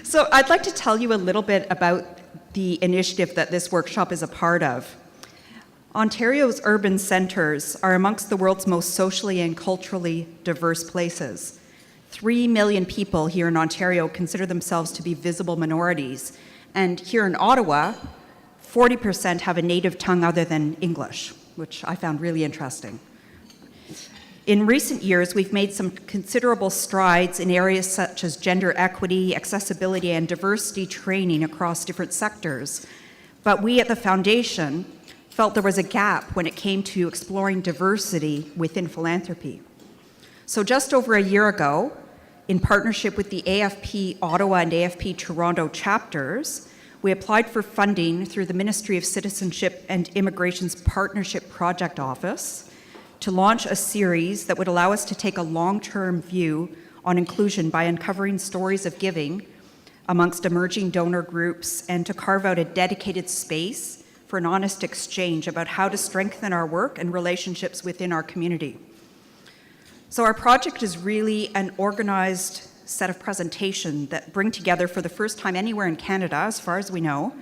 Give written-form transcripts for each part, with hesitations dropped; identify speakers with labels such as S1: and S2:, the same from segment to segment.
S1: So I'd like to tell you a little bit about the initiative that this workshop is a part of. Ontario's urban centres are amongst the world's most socially and culturally diverse places. 3 million people here in Ontario consider themselves to be visible minorities, and here in Ottawa, 40% have a native tongue other than English, which I found really interesting. In recent years, we've made some considerable strides in areas such as gender equity, accessibility, and diversity training across different sectors. But we at the Foundation felt there was a gap when it came to exploring diversity within philanthropy. So just over a year ago, in partnership with the AFP Ottawa and AFP Toronto chapters, we applied for funding through the Ministry of Citizenship and Immigration's Partnership Project Office to launch a series that would allow us to take a long-term view on inclusion by uncovering stories of giving amongst emerging donor groups and to carve out a dedicated space for an honest exchange about how to strengthen our work and relationships within our community. So our project is really an organized set of presentations that bring together for the first time anywhere in Canada, as far as we know,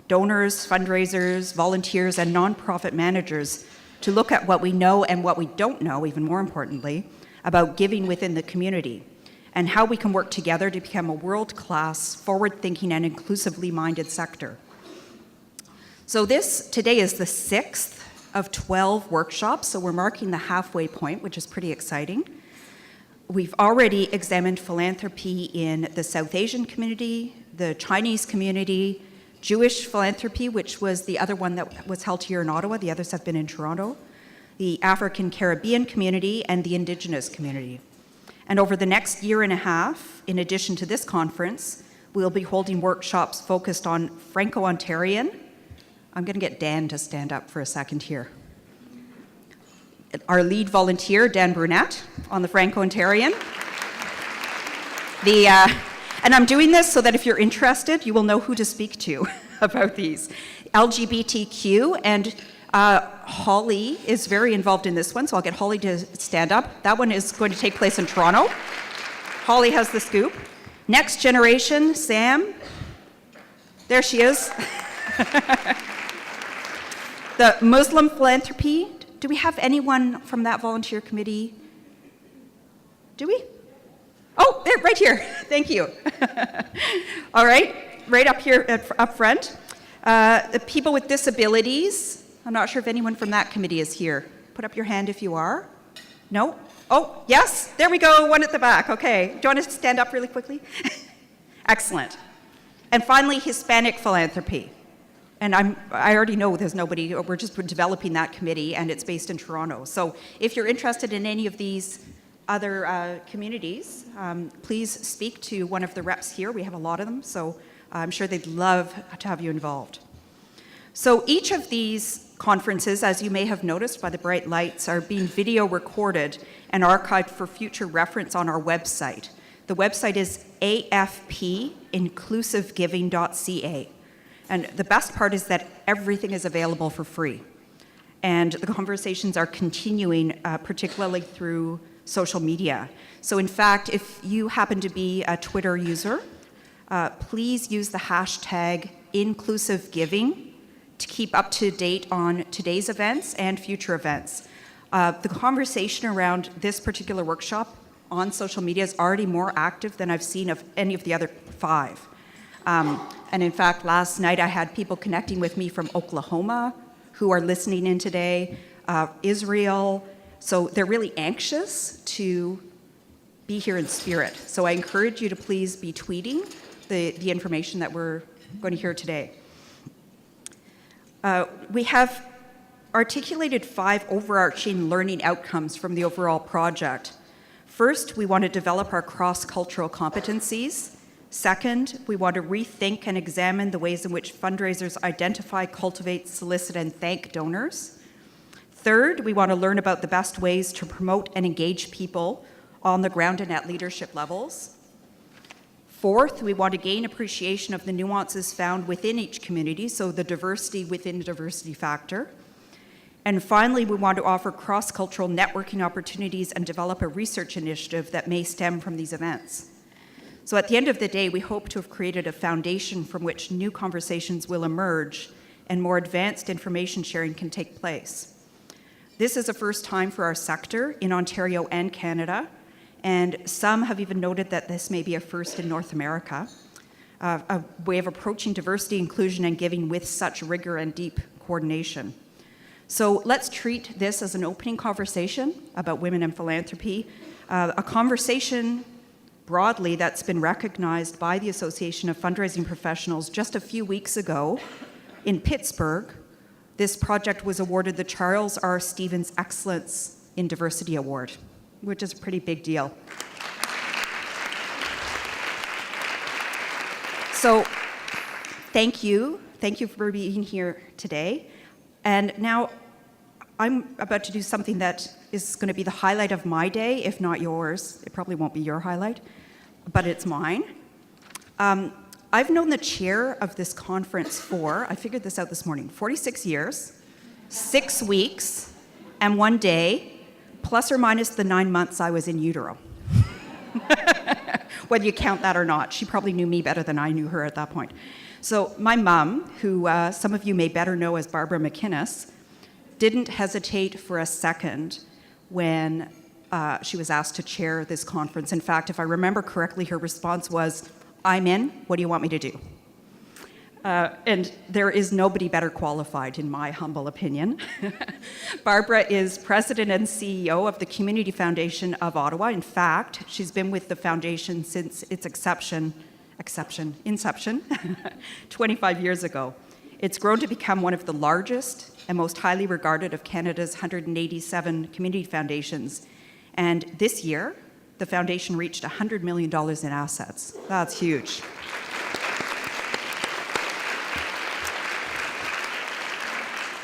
S1: donors, fundraisers, volunteers, and nonprofit managers to look at what we know and what we don't know, even more importantly, about giving within the community and how we can work together to become a world-class, forward-thinking, and inclusively minded sector. So this today is the 6th of 12 workshops, so we're marking the halfway point, which is pretty exciting. We've already examined philanthropy in the South Asian community, the Chinese community, Jewish philanthropy, which was the other one that was held here in Ottawa. The others have been in Toronto, the African Caribbean community, and the Indigenous community. And over the next year and a half, in addition to this conference, we'll be holding workshops focused on Franco-Ontarian. I'm going to get Dan to stand up for a second here. Our lead volunteer, Dan Brunette, on the Franco-Ontarian. And I'm doing this so that if you're interested, you will know who to speak to about these. LGBTQ, and Holly is very involved in this one, so I'll get Holly to stand up. That one is going to take place in Toronto. Holly has the scoop. Next generation, Sam. There she is. The Muslim philanthropy. Do we have anyone from that volunteer committee? Do we? Oh, there, right here. Thank you. All right, right up here up front. The people with disabilities. I'm not sure if anyone from that committee is here. Put up your hand if you are. No? Oh, yes, there we go, one at the back. Okay, do you want to stand up really quickly? Excellent. And finally, Hispanic philanthropy. And I already know there's nobody, we're just developing that committee, and it's based in Toronto. So if you're interested in any of these other communities, please speak to one of the reps here. We have a lot of them, so I'm sure they'd love to have you involved. So each of these conferences, as you may have noticed by the bright lights, are being video recorded and archived for future reference on our website. The website is afpinclusivegiving.ca. And the best part is that everything is available for free. And the conversations are continuing, particularly through social media. So in fact, if you happen to be a Twitter user, please use the hashtag #InclusiveGiving to keep up to date on today's events and future events. The conversation around this particular workshop on social media is already more active than I've seen of any of the other 5. And in fact, last night I had people connecting with me from Oklahoma who are listening in today, Israel. So they're really anxious to be here in spirit. So I encourage you to please be tweeting the information that we're going to hear today. We have articulated 5 overarching learning outcomes from the overall project. First, we want to develop our cross-cultural competencies. Second, we want to rethink and examine the ways in which fundraisers identify, cultivate, solicit, and thank donors. Third, we want to learn about the best ways to promote and engage people on the ground and at leadership levels. Fourth, we want to gain appreciation of the nuances found within each community, so the diversity within the diversity factor. And finally, we want to offer cross-cultural networking opportunities and develop a research initiative that may stem from these events. So at the end of the day, we hope to have created a foundation from which new conversations will emerge and more advanced information sharing can take place. This is a first time for our sector in Ontario and Canada, and some have even noted that this may be a first in North America, a way of approaching diversity, inclusion, and giving with such rigor and deep coordination. So let's treat this as an opening conversation about women in philanthropy, a conversation broadly that's been recognized by the Association of Fundraising Professionals just a few weeks ago in Pittsburgh. This project was awarded the Charles R. Stevens Excellence in Diversity Award, which is a pretty big deal. So thank you for being here today. And now I'm about to do something that is going to be the highlight of my day, if not yours. It probably won't be your highlight, but it's mine. I've known the chair of this conference for, I figured this out this morning, 46 years, 6 weeks, and 1 day, plus or minus the 9 months I was in utero. Whether you count that or not. She probably knew me better than I knew her at that point. So my mom, who some of you may better know as Barbara McInnes, didn't hesitate for a second when she was asked to chair this conference. In fact, if I remember correctly, her response was, "I'm in, what do you want me to do?" And there is nobody better qualified, in my humble opinion. Barbara is president and CEO of the Community Foundation of Ottawa. In fact, she's been with the foundation since its inception 25 years ago. It's grown to become one of the largest and most highly regarded of Canada's 187 community foundations. And this year, the foundation reached $100 million in assets. That's huge.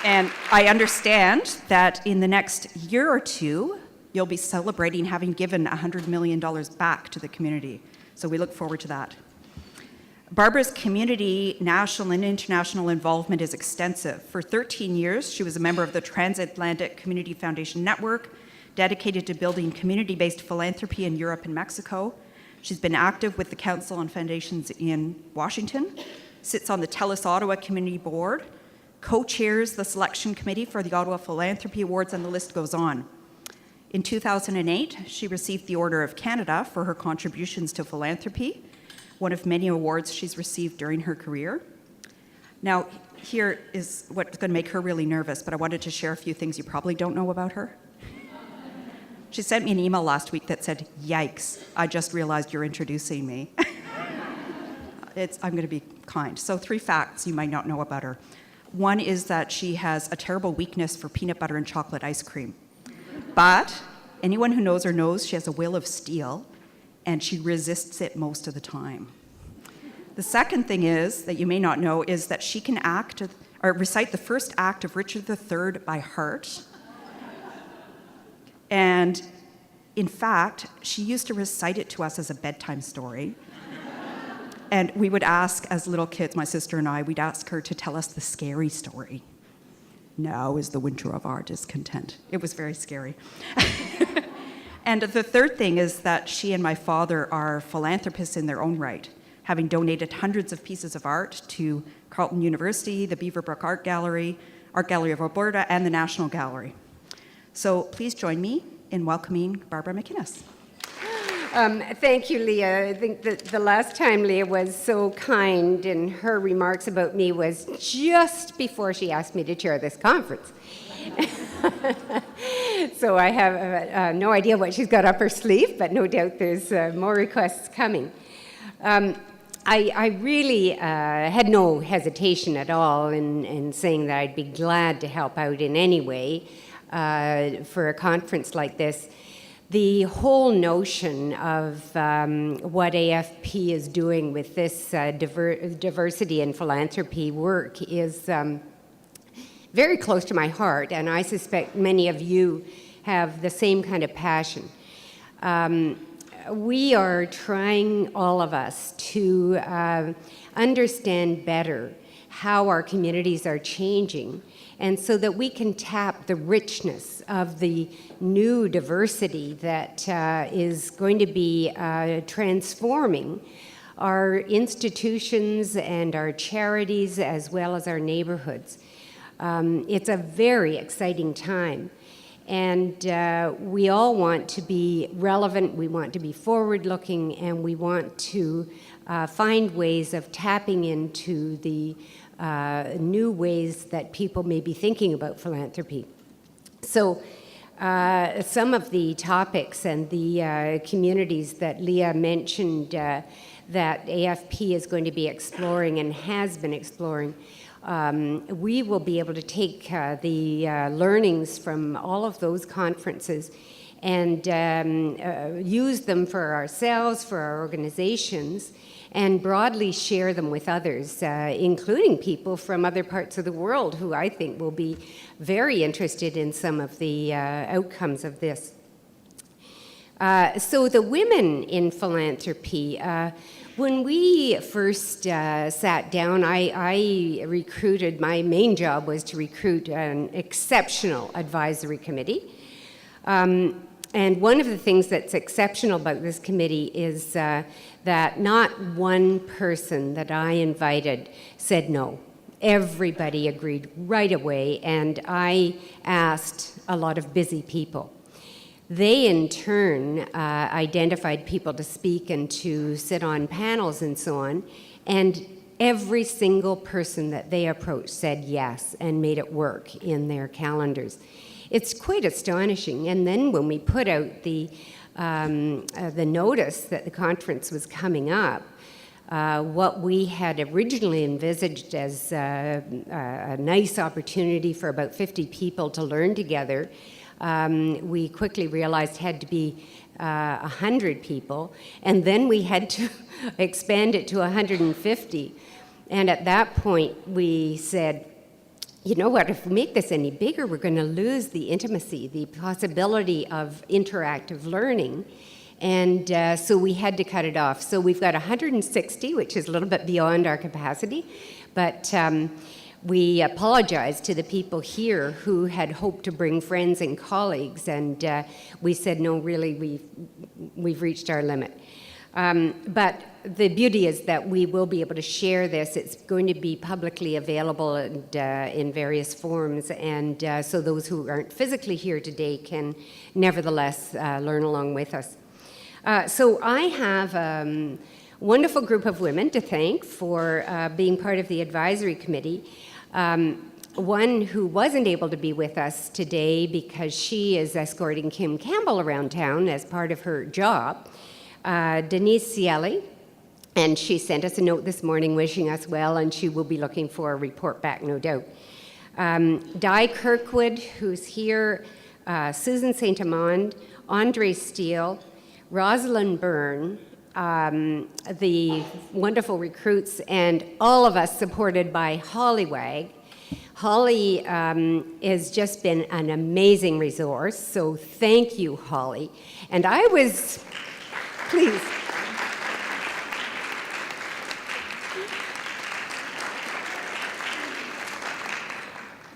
S1: And I understand that in the next year or two, you'll be celebrating having given $100 million back to the community. So we look forward to that. Barbara's community, national and international involvement is extensive. For 13 years, she was a member of the Transatlantic Community Foundation Network, dedicated to building community-based philanthropy in Europe and Mexico. She's been active with the Council on Foundations in Washington, sits on the TELUS Ottawa Community Board, co-chairs the selection committee for the Ottawa Philanthropy Awards, and the list goes on. In 2008, she received the Order of Canada for her contributions to philanthropy, one of many awards she's received during her career. Now, here is what's going to make her really nervous, but I wanted to share a few things you probably don't know about her. She sent me an email last week that said, "Yikes, I just realized you're introducing me." I'm going to be kind. So 3 facts you might not know about her. One is that she has a terrible weakness for peanut butter and chocolate ice cream. But anyone who knows her knows she has a will of steel, and she resists it most of the time. The second thing is, that you may not know, is that she can recite the first act of Richard III by heart. And in fact, she used to recite it to us as a bedtime story. And we would ask, as little kids, my sister and I, we'd ask her to tell us the scary story. Now is the winter of our discontent. It was very scary. And the third thing is that she and my father are philanthropists in their own right, having donated hundreds of pieces of art to Carleton University, the Beaverbrook Art Gallery of Alberta, and the National Gallery. So please join me in welcoming Barbara McInnes.
S2: Thank you, Leah. I think that the last time Leah was so kind in her remarks about me was just before she asked me to chair this conference. So I have no idea what she's got up her sleeve, but no doubt there's more requests coming. I really had no hesitation at all in saying that I'd be glad to help out in any way for a conference like this. The whole notion of what AFP is doing with this diversity and philanthropy work is very close to my heart, and I suspect many of you have the same kind of passion. We are trying, all of us, to understand better how our communities are changing, and so that we can tap the richness of the new diversity that is going to be transforming our institutions and our charities as well as our neighborhoods. It's a very exciting time. And we all want to be relevant, we want to be forward-looking, and we want to find ways of tapping into the new ways that people may be thinking about philanthropy. So some of the topics and the communities that Leah mentioned that AFP is going to be exploring and has been exploring, we will be able to take the learnings from all of those conferences and use them for ourselves, for our organizations, and broadly share them with others, including people from other parts of the world who I think will be very interested in some of the outcomes of this. So the women in philanthropy, when we first sat down, I recruited, my main job was to recruit an exceptional advisory committee. And one of the things that's exceptional about this committee is that not one person that I invited said no. Everybody agreed right away, and I asked a lot of busy people. They, in turn, identified people to speak and to sit on panels and so on, and every single person that they approached said yes and made it work in their calendars. It's quite astonishing. And then when we put out the notice that the conference was coming up, what we had originally envisaged as a nice opportunity for about 50 people to learn together, we quickly realized had to be 100 people, and then we had to expand it to 150. And at that point, we said, you know what, if we make this any bigger, we're going to lose the intimacy, the possibility of interactive learning. And so we had to cut it off. So we've got 160, which is a little bit beyond our capacity, but we apologized to the people here who had hoped to bring friends and colleagues, and we said, no, really, we've reached our limit. But the beauty is that we will be able to share this. It's going to be publicly available and, in various forms, and so those who aren't physically here today can nevertheless learn along with us. So I have a wonderful group of women to thank for being part of the advisory committee. One who wasn't able to be with us today because she is escorting Kim Campbell around town as part of her job, Denise Cieli, and she sent us a note this morning wishing us well, and she will be looking for a report back, no doubt. Di Kirkwood, who's here, Susan St. Amand, Andrée Steele, Rosalind Byrne, the wonderful recruits, and all of us supported by Holly Wag. Holly has just been an amazing resource, so thank you, Holly. And I was, please.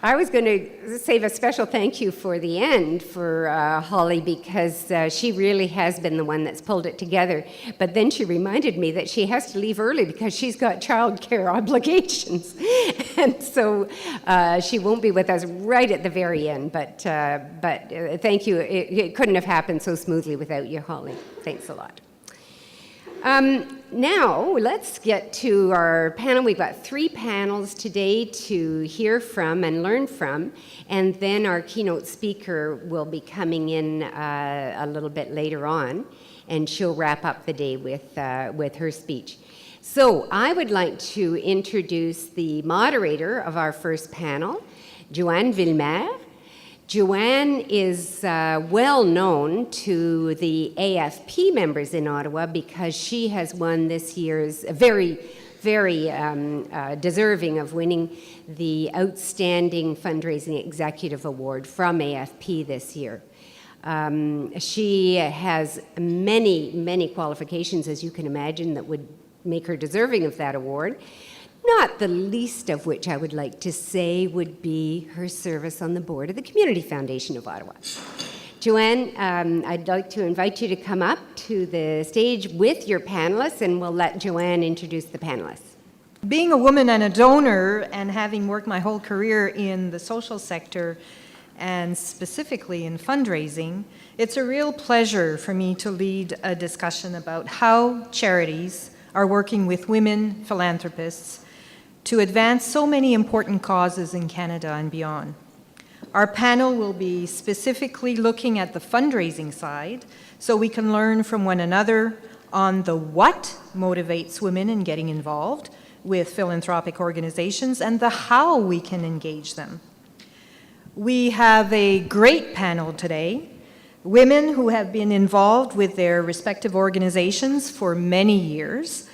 S2: I was going to save a special thank you for the end for Holly, because she really has been the one that's pulled it together. But then she reminded me that she has to leave early because she's got childcare obligations. And so she won't be with us right at the very end. But thank you. It couldn't have happened so smoothly without you, Holly. Thanks a lot. Now, let's get to our panel. We've got 3 panels today to hear from and learn from, and then our keynote speaker will be coming in a little bit later on, and she'll wrap up the day with her speech. So I would like to introduce the moderator of our first panel, Joanne Villemaire. Joanne is well known to the AFP members in Ottawa because she has won this year's, very deserving of winning the Outstanding Fundraising Executive Award from AFP this year. She has many qualifications, as you can imagine, that would make her deserving of that award. not the least of which I would like to say would be her service on the board of the Community Foundation of Ottawa. Joanne, I'd like to invite you to come up to the stage with your panelists, and we'll let Joanne introduce the panelists.
S3: Being a woman and a donor, and having worked my whole career in the social sector, and specifically in fundraising, it's a real pleasure for me to lead a discussion about how charities are working with women philanthropists to advance so many important causes in Canada and beyond. Our panel will be specifically looking at the fundraising side, so we can learn from one another on the what motivates women in getting involved with philanthropic organizations and the how we can engage them. We have a great panel today, women who have been involved with their respective organizations for many years.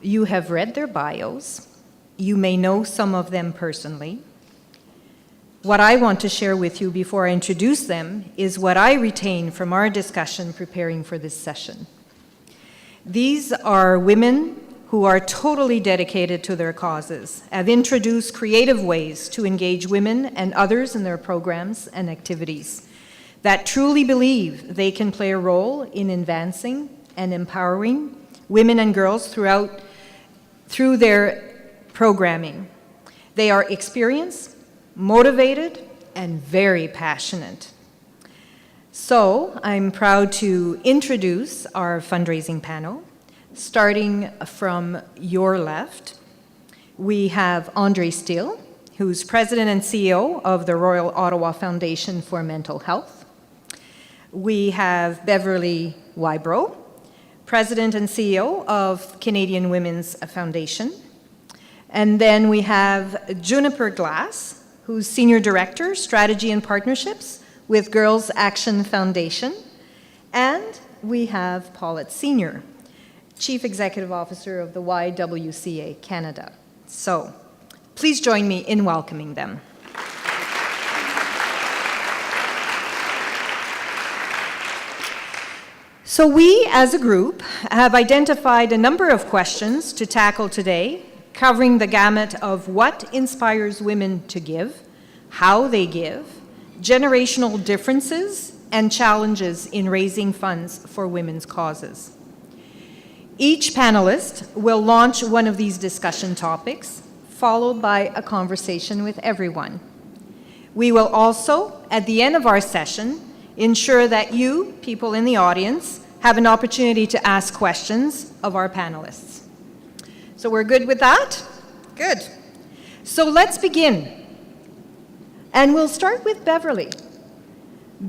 S3: You have read their bios. You may know some of them personally. What I want to share with you before I introduce them is what I retain from our discussion preparing for this session. These are women who are totally dedicated to their causes, have introduced creative ways to engage women and others in their programs and activities, that truly believe they can play a role in advancing and empowering women and girls through their programming. They are experienced, motivated, and very passionate. So I'm proud to introduce our fundraising panel. Starting from your left, we have Andrée Steele, who's President and CEO of the Royal Ottawa Foundation for Mental Health. We have Beverley Wybrow, President and CEO of Canadian Women's Foundation. And then we have Juniper Glass, who's Senior Director, Strategy and Partnerships with Girls Action Foundation. And we have Paulette Sr., Chief Executive Officer of the YWCA Canada. So, please join me in welcoming them. So we, as a group, have identified a number of questions to tackle today, covering the gamut of what inspires women to give, how they give, generational differences, and challenges in raising funds for women's causes. Each panelist will launch one of these discussion topics, followed by a conversation with everyone. We will also, at the end of our session, ensure that you, people in the audience, have an opportunity to ask questions of our panelists. So we're good with that? Good. So let's begin. And we'll start with Beverley.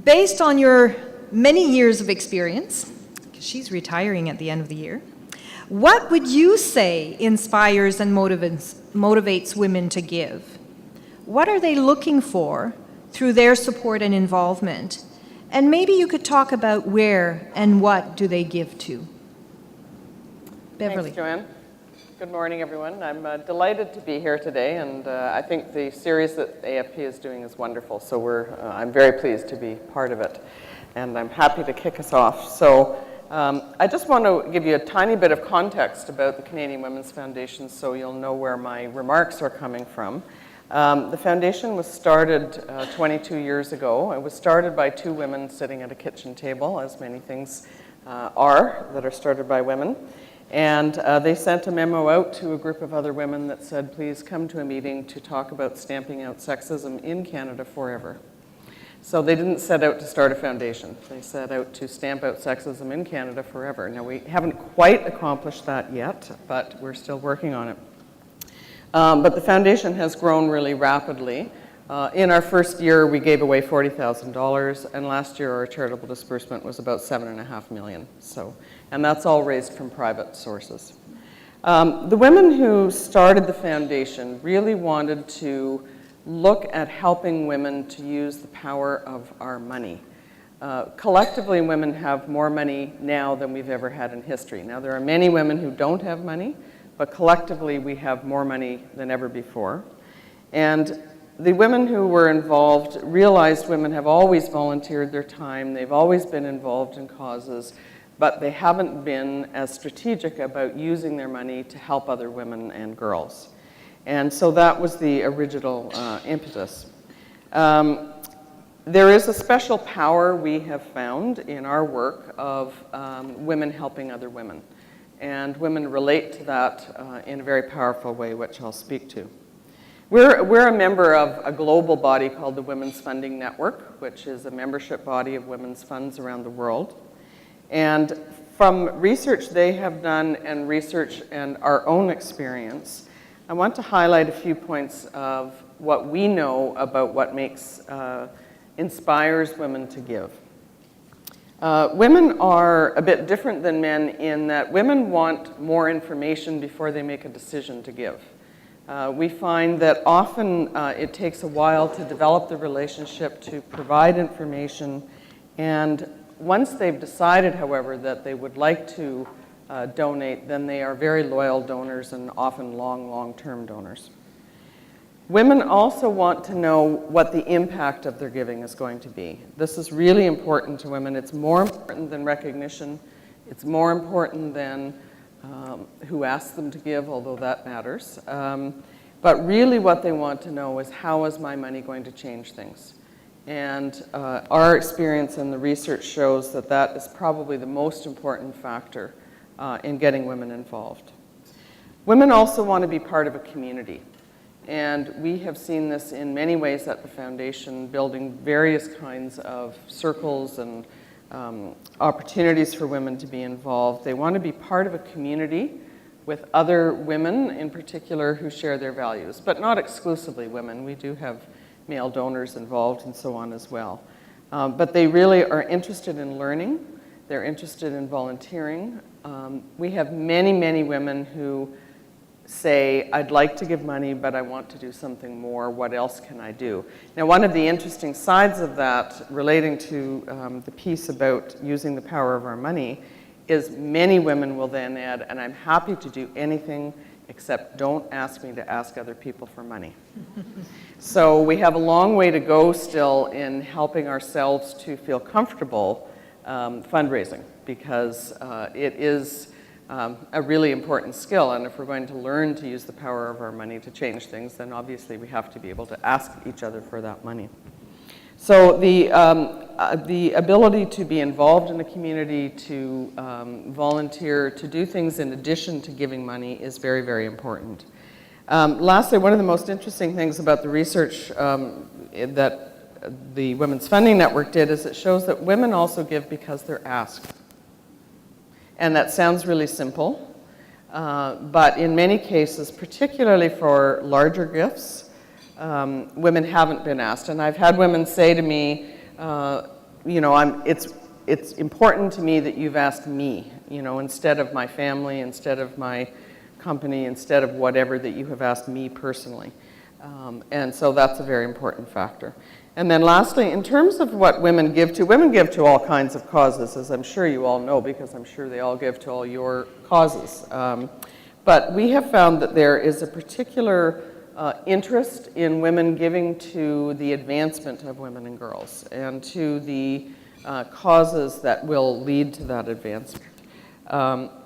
S3: Based on your many years of experience, because she's retiring at the end of the year, what would you say inspires and motivates women to give? What are they looking for through their support and involvement? And maybe you could talk about where and what do they give to? Beverley.
S4: Thanks, Joanne. Good morning, everyone. I'm delighted to be here today, and I think the series that AFP is doing is wonderful, so I'm very pleased to be part of it, and I'm happy to kick us off. So I just want to give you a tiny bit of context about the Canadian Women's Foundation so you'll know where my remarks are coming from. The foundation was started 22 years ago. It was started by two women sitting at a kitchen table, as many things are that are started by women. And they sent a memo out to a group of other women that said, please come to a meeting to talk about stamping out sexism in Canada forever. So they didn't set out to start a foundation. They set out to stamp out sexism in Canada forever. Now, we haven't quite accomplished that yet, but we're still working on it. But the foundation has grown really rapidly. In our first year, we gave away $40,000, and last year our charitable disbursement was about $7.5 million. And that's all raised from private sources. The women who started the foundation really wanted to look at helping women to use the power of our money. Collectively, women have more money now than we've ever had in history. Now, there are many women who don't have money, but collectively we have more money than ever before. And the women who were involved realized women have always volunteered their time, they've always been involved in causes, but they haven't been as strategic about using their money to help other women and girls. And so that was the original impetus. There is a special power we have found in our work of women helping other women. And women relate to that in a very powerful way, which I'll speak to. We're a member of a global body called the Women's Funding Network, which is a membership body of women's funds around the world. And from research they have done and research and our own experience, I want to highlight a few points of what we know about what inspires women to give. Women are a bit different than men in that women want more information before they make a decision to give. We find that often it takes a while to develop the relationship, to provide information, and once they've decided, however, that they would like to donate, then they are very loyal donors and often long-term donors. Women also want to know what the impact of their giving is going to be. This is really important to women. It's more important than recognition. It's more important than who asked them to give, although that matters. But really what they want to know is, how is my money going to change things? And our experience in the research shows that that is probably the most important factor in getting women involved. Women also want to be part of a community. And we have seen this in many ways at the foundation, building various kinds of circles and opportunities for women to be involved. They want to be part of a community with other women in particular who share their values, but not exclusively women. We do have male donors involved and so on as well. But they really are interested in learning. They're interested in volunteering. We have many women who say, I'd like to give money, but I want to do something more. What else can I do? Now, one of the interesting sides of that relating to the piece about using the power of our money is many women will then add, and I'm happy to do anything except don't ask me to ask other people for money. So we have a long way to go still in helping ourselves to feel comfortable fundraising, because it is a really important skill, and if we're going to learn to use the power of our money to change things, then obviously we have to be able to ask each other for that money. So the ability to be involved in the community, to volunteer, to do things in addition to giving money is very important. Lastly, one of the most interesting things about the research that the Women's Funding Network did is it shows that women also give because they're asked. And that sounds really simple, but in many cases, particularly for larger gifts, women haven't been asked. And I've had women say to me, you know, it's important to me that you've asked me, you know, instead of my family, instead of my company, instead of whatever, that you have asked me personally. And so that's a very important factor. And then lastly, in terms of what women give to all kinds of causes, as I'm sure you all know, because I'm sure they all give to all your causes. But we have found that there is a particular interest in women giving to the advancement of women and girls and to the causes that will lead to that advancement.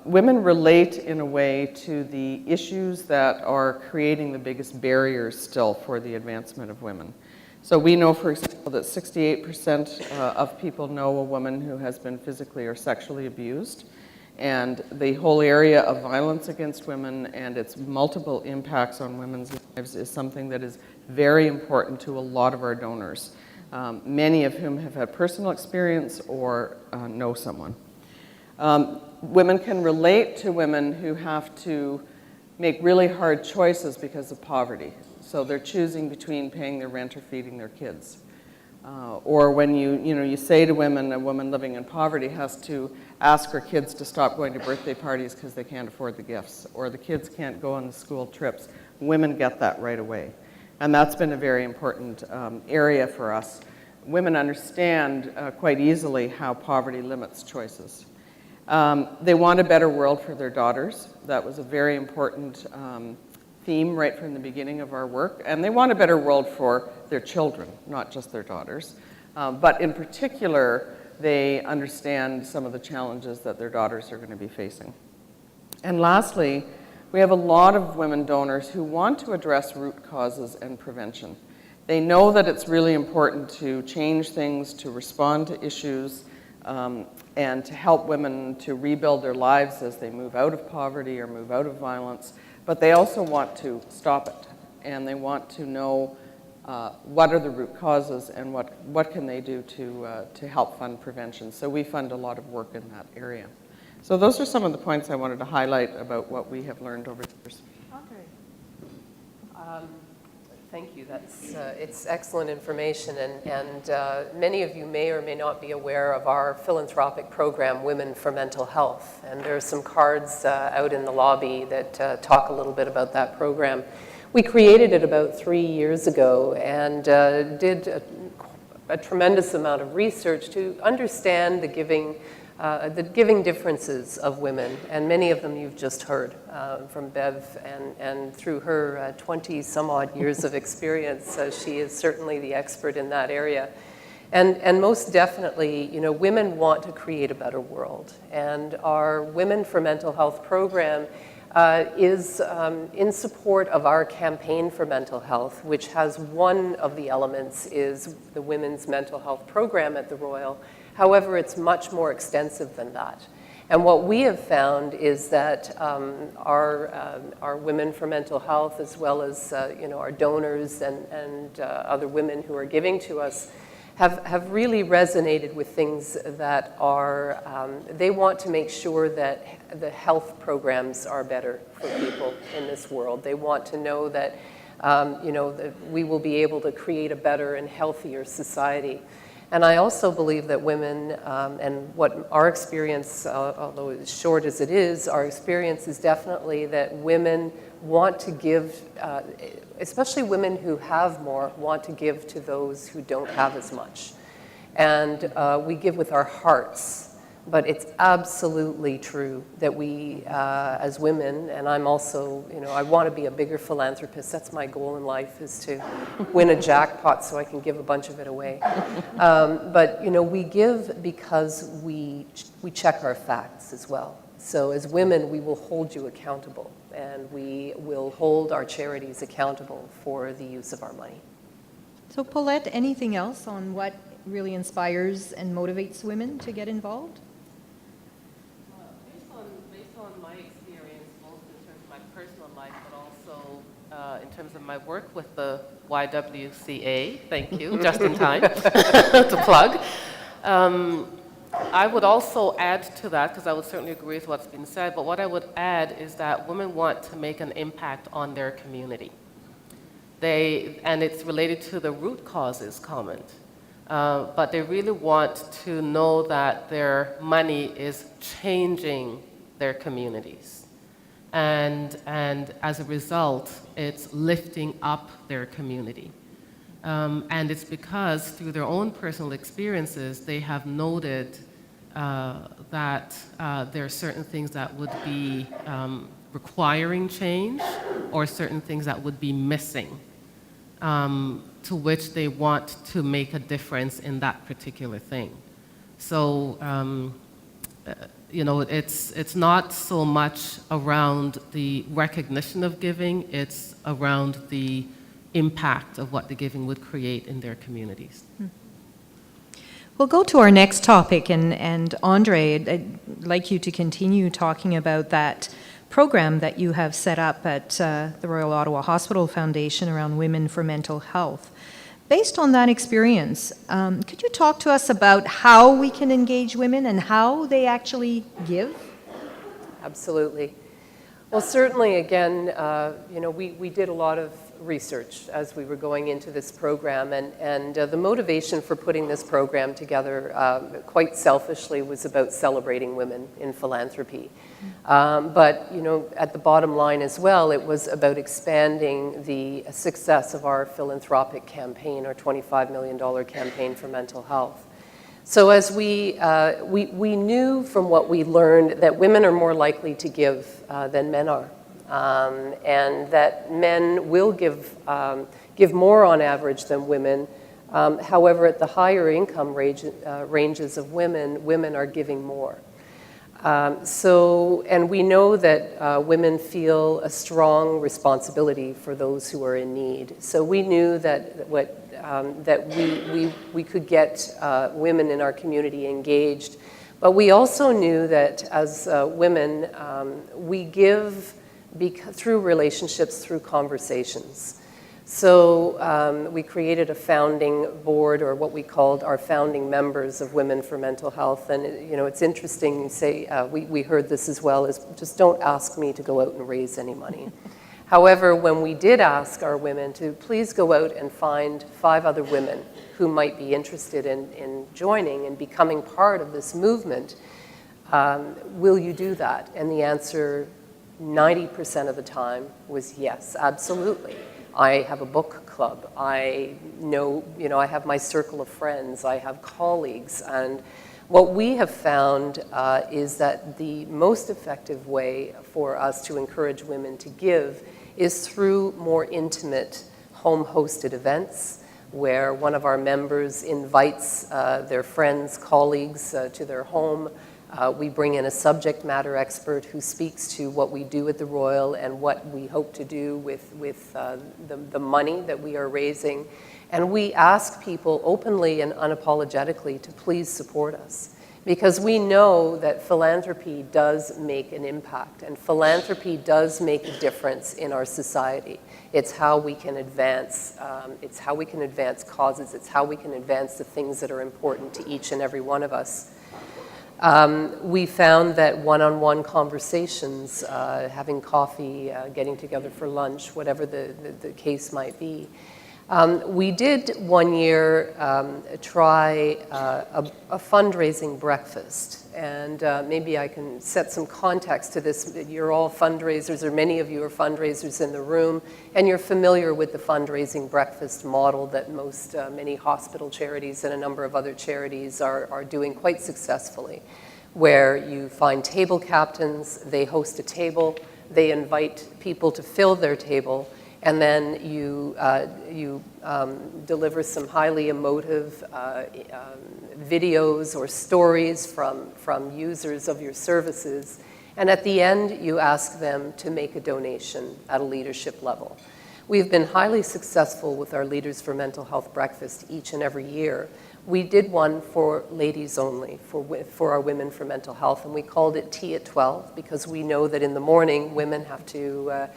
S4: Women relate in a way to the issues that are creating the biggest barriers still for the advancement of women. So we know, for example, that 68% of people know a woman who has been physically or sexually abused. And the whole area of violence against women and its multiple impacts on women's lives is something that is very important to a lot of our donors, many of whom have had personal experience or know someone. Women can relate to women who have to make really hard choices because of poverty. So they're choosing between paying their rent or feeding their kids. Or when you say to women, a woman living in poverty has to ask her kids to stop going to birthday parties because they can't afford the gifts, or the kids can't go on the school trips. Women get that right away. And that's been a very important area for us. Women understand quite easily how poverty limits choices. They want a better world for their daughters. That was a very important theme right from the beginning of our work. And they want a better world for their children, not just their daughters. But in particular, they understand some of the challenges that their daughters are going to be facing. And lastly, We have a lot of women donors who want to address root causes and prevention. They know that it's really important to change things, to respond to issues, and to help women to rebuild their lives as they move out of poverty or move out of violence. But they also want to stop it, and they want to know what are the root causes and what can they do to help fund prevention. So we fund a lot of work in that area. So those are some of the points I wanted to highlight about what we have learned over the years.
S5: Thank you. It's excellent information, and many of you may or may not be aware of our philanthropic program, Women for Mental Health. And there are some cards out in the lobby that talk a little bit about that program. We created it about 3 years ago and did a tremendous amount of research to understand the giving differences of women, and many of them you've just heard from Bev, and through her 20-some-odd years of experience, she is certainly the expert in that area. And most definitely, you know, women want to create a better world, and our Women for Mental Health program is in support of our campaign for mental health, which has one of the elements is the Women's Mental Health Program at the Royal. However, it's much more extensive than that. And what we have found is that our Women for Mental Health, as well as you know, our donors and other women who are giving to us, have really resonated with things that are, they want to make sure that the health programs are better for people in this world. They want to know that, you know, that we will be able to create a better and healthier society. And I also believe that women, and what our experience, although as short as it is, our experience is definitely that women want to give, especially women who have more, want to give to those who don't have as much. And we give with our hearts. But it's absolutely true that we, as women, and I'm also, you know, I want to be a bigger philanthropist. That's my goal in life, is to win a jackpot so I can give a bunch of it away. But, you know, we give because we check our facts as well. So as women, we will hold you accountable, and we will hold our charities accountable for the use of our money.
S3: So Paulette, anything else on what really inspires and motivates women to get involved?
S6: Based on my experience, both in terms of my personal life, but also in terms of my work with the YWCA, thank you, just in time to plug. I would also add to that, because I would certainly agree with what's been said, but what I would add is that women want to make an impact on their community. And it's related to the root causes comment. But they really want to know that their money is changing their communities. And as a result, it's lifting up their community. And it's because through their own personal experiences, they have noted that there are certain things that would be requiring change, or certain things that would be missing, to which they want to make a difference in that particular thing. So, you know, it's not so much around the recognition of giving, it's around the impact of what the giving would create in their communities.
S3: We'll go to our next topic, and Andrée, I'd like you to continue talking about that program that you have set up at the Royal Ottawa Hospital Foundation around Women for Mental Health. Based on that experience, could you talk to us about how we can engage women and how they actually give?
S5: Absolutely. Well, certainly, again, you know, we did a lot of research as we were going into this program, and the motivation for putting this program together, quite selfishly, was about celebrating women in philanthropy. But, you know, at the bottom line as well, it was about expanding the success of our philanthropic campaign, our $25 million campaign for mental health. So as we knew from what we learned that women are more likely to give than men are, and that men will give more on average than women. However, at the higher income ranges of women are giving more. And we know that women feel a strong responsibility for those who are in need. So we knew that we could get women in our community engaged. But we also knew that as women, we give through relationships, through conversations. So we created a founding board, or what we called our founding members of Women for Mental Health. And you know, it's interesting, you say, we heard this as well, is just don't ask me to go out and raise any money. However, when we did ask our women to please go out and find 5 other women who might be interested in joining and becoming part of this movement, will you do that? And the answer 90% of the time was yes, absolutely. I have a book club. I know, I have my circle of friends. I have colleagues. And what we have found is that the most effective way for us to encourage women to give is through more intimate home-hosted events where one of our members invites their friends, colleagues to their home. We bring in a subject matter expert who speaks to what we do at the Royal and what we hope to do with the money that we are raising. And we ask people openly and unapologetically to please support us, because we know that philanthropy does make an impact, and philanthropy does make a difference in our society. It's how we can advance. It's how we can advance causes. It's how we can advance the things that are important to each and every one of us. We found that one-on-one conversations, having coffee, getting together for lunch, whatever the case might be. We did one year try a fundraising breakfast, and maybe I can set some context to this. You're all fundraisers, or many of you are fundraisers in the room, and you're familiar with the fundraising breakfast model that many hospital charities and a number of other charities are doing quite successfully, where you find table captains, they host a table, they invite people to fill their table, and then you deliver some highly emotive videos or stories from users of your services. And at the end, you ask them to make a donation at a leadership level. We've been highly successful with our Leaders for Mental Health breakfast each and every year. We did one for ladies only, for our Women for Mental Health, and we called it Tea at 12, because we know that in the morning, women have to,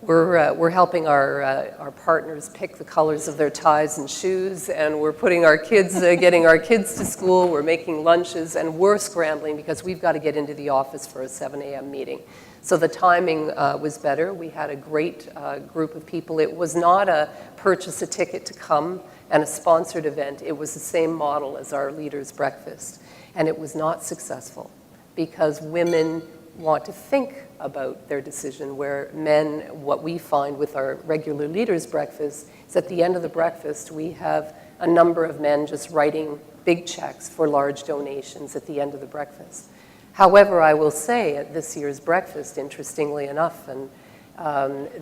S5: we're helping our partners pick the colors of their ties and shoes, and we're putting our kids, getting our kids to school, we're making lunches, and we're scrambling because we've got to get into the office for a 7 a.m. meeting. So the timing was better. We had a great group of people. It was not a purchase a ticket to come and a sponsored event. It was the same model as our Leaders Breakfast. And it was not successful because women want to think about their decision, where men, what we find with our regular Leaders Breakfast is at the end of the breakfast, we have a number of men just writing big checks for large donations at the end of the breakfast. However, I will say at this year's breakfast, interestingly enough, and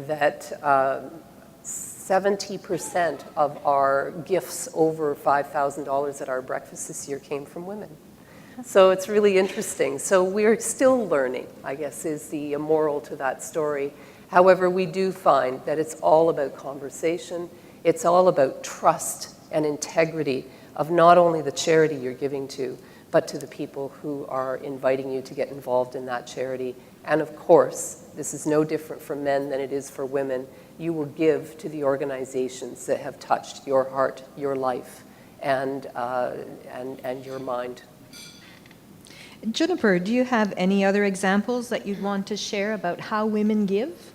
S5: that 70% of our gifts over $5,000 at our breakfast this year came from women. So it's really interesting. So we're still learning, I guess, is the moral to that story. However, we do find that it's all about conversation. It's all about trust and integrity of not only the charity you're giving to, but to the people who are inviting you to get involved in that charity. And of course, this is no different for men than it is for women. You will give to the organizations that have touched your heart, your life, and your mind.
S3: Juniper, do you have any other examples that you'd want to share about how women give?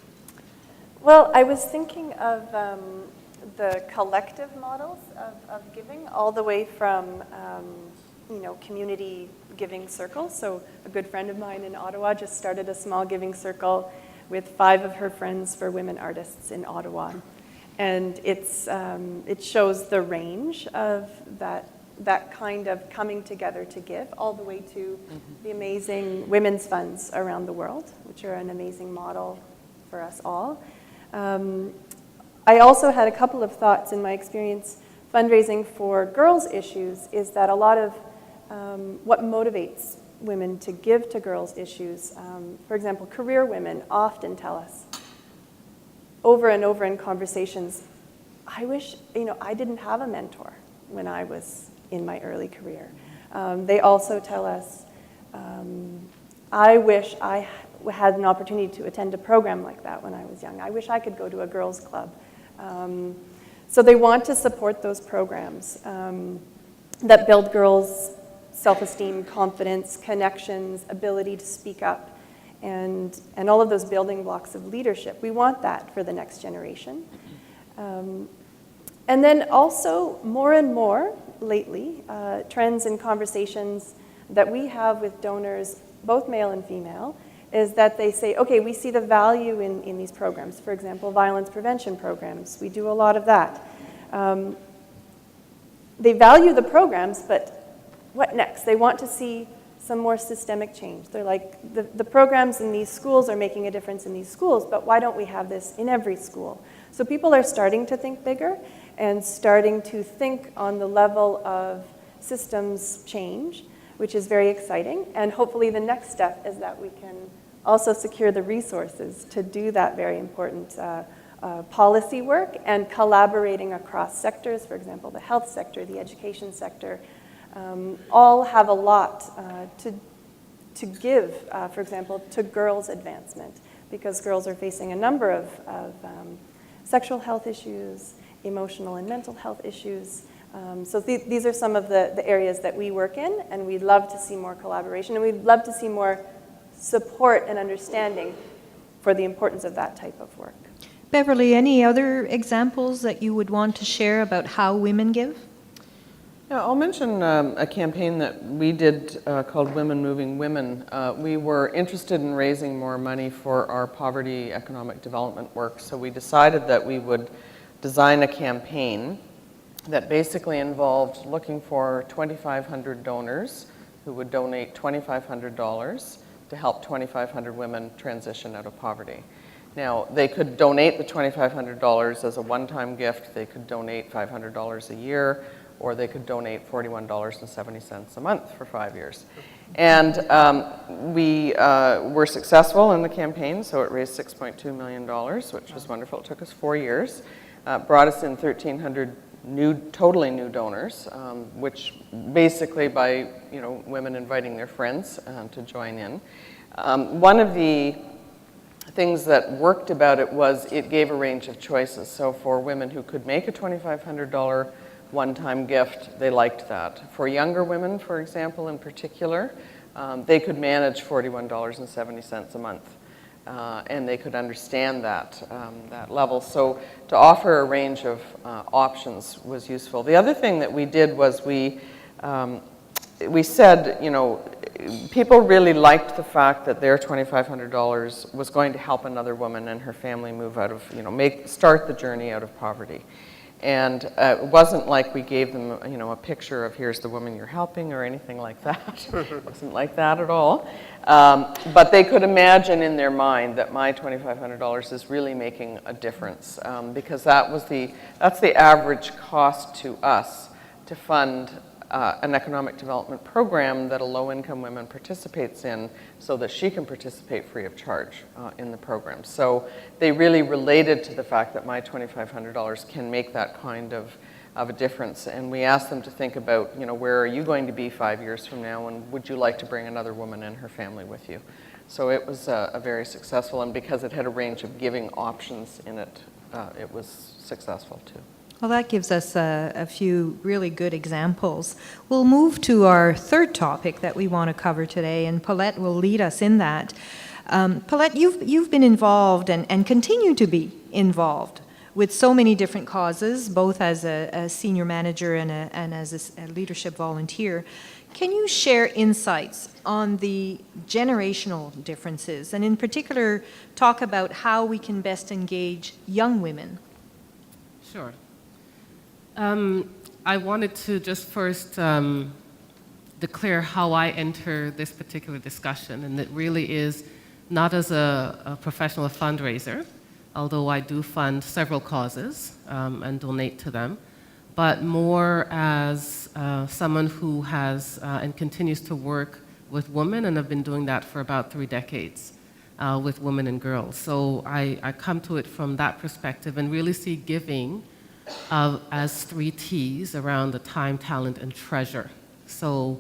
S7: Well, I was thinking of the collective models of giving, all the way from community giving circles. So a good friend of mine in Ottawa just started a small giving circle with 5 of her friends for women artists in Ottawa. And it shows the range of that kind of coming together to give, all the way to the amazing women's funds around the world, which are an amazing model for us all. I also had a couple of thoughts in my experience fundraising for girls' issues, is that a lot of what motivates women to give to girls' issues. For example, career women often tell us over and over in conversations, I wish, I didn't have a mentor when I was in my early career. They also tell us, I wish I had an opportunity to attend a program like that when I was young. I wish I could go to a girls' club. So they want to support those programs that build girls' self-esteem, confidence, connections, ability to speak up, and all of those building blocks of leadership. We want that for the next generation. And then also, more and more lately, trends and conversations that we have with donors, both male and female, is that they say, okay, we see the value in these programs. For example, violence prevention programs. We do a lot of that. They value the programs, but what next? They want to see some more systemic change. They're like, the programs in these schools are making a difference in these schools, but why don't we have this in every school? So people are starting to think bigger and starting to think on the level of systems change, which is very exciting. And hopefully the next step is that we can also secure the resources to do that very important policy work and collaborating across sectors. For example, the health sector, the education sector, all have a lot to give, for example, to girls' advancement, because girls are facing a number of sexual health issues, emotional and mental health issues. So these are some of the areas that we work in, and we'd love to see more collaboration, and we'd love to see more support and understanding for the importance of that type of work.
S3: Beverley, any other examples that you would want to share about how women give?
S4: Yeah, I'll mention a campaign that we did called Women Moving Women. We were interested in raising more money for our poverty economic development work, so we decided that we would design a campaign that basically involved looking for 2,500 donors who would donate $2,500 to help 2,500 women transition out of poverty. Now, they could donate the $2,500 as a one-time gift, they could donate $500 a year, or they could donate $41.70 a month for 5 years. And we were successful in the campaign, so it raised $6.2 million, which was wonderful. It took us 4 years. Brought us in 1,300 totally new donors, which basically by women inviting their friends to join in. One of the things that worked about it was it gave a range of choices. So for women who could make a $2,500 one-time gift, they liked that. For younger women, for example, in particular, they could manage $41.70 a month. And they could understand that level. So to offer a range of options was useful. The other thing that we did was we said, people really liked the fact that their $2,500 was going to help another woman and her family move out of, start the journey out of poverty. And it wasn't like we gave them, a picture of here's the woman you're helping or anything like that. It wasn't like that at all. But they could imagine in their mind that my $2,500 is really making a difference, because that's the average cost to us to fund an economic development program that a low-income woman participates in so that she can participate free of charge in the program. So they really related to the fact that my $2,500 can make that kind of a difference. And we asked them to think about, where are you going to be 5 years from now, and would you like to bring another woman and her family with you? So it was a very successful, and because it had a range of giving options in it, it was successful too.
S3: Well, that gives us a few really good examples. We'll move to our third topic that we want to cover today, and Paulette will lead us in that. Paulette, you've been involved and continue to be involved with so many different causes, both as a senior manager and as a leadership volunteer. Can you share insights on the generational differences, and in particular, talk about how we can best engage young women?
S6: Sure. I wanted to just first declare how I enter this particular discussion, and it really is not as a professional fundraiser, although I do fund several causes and donate to them, but more as someone who has and continues to work with women, and I've been doing that for about 3 decades with women and girls. So I come to it from that perspective and really see giving as 3 T's around the time, talent, and treasure, so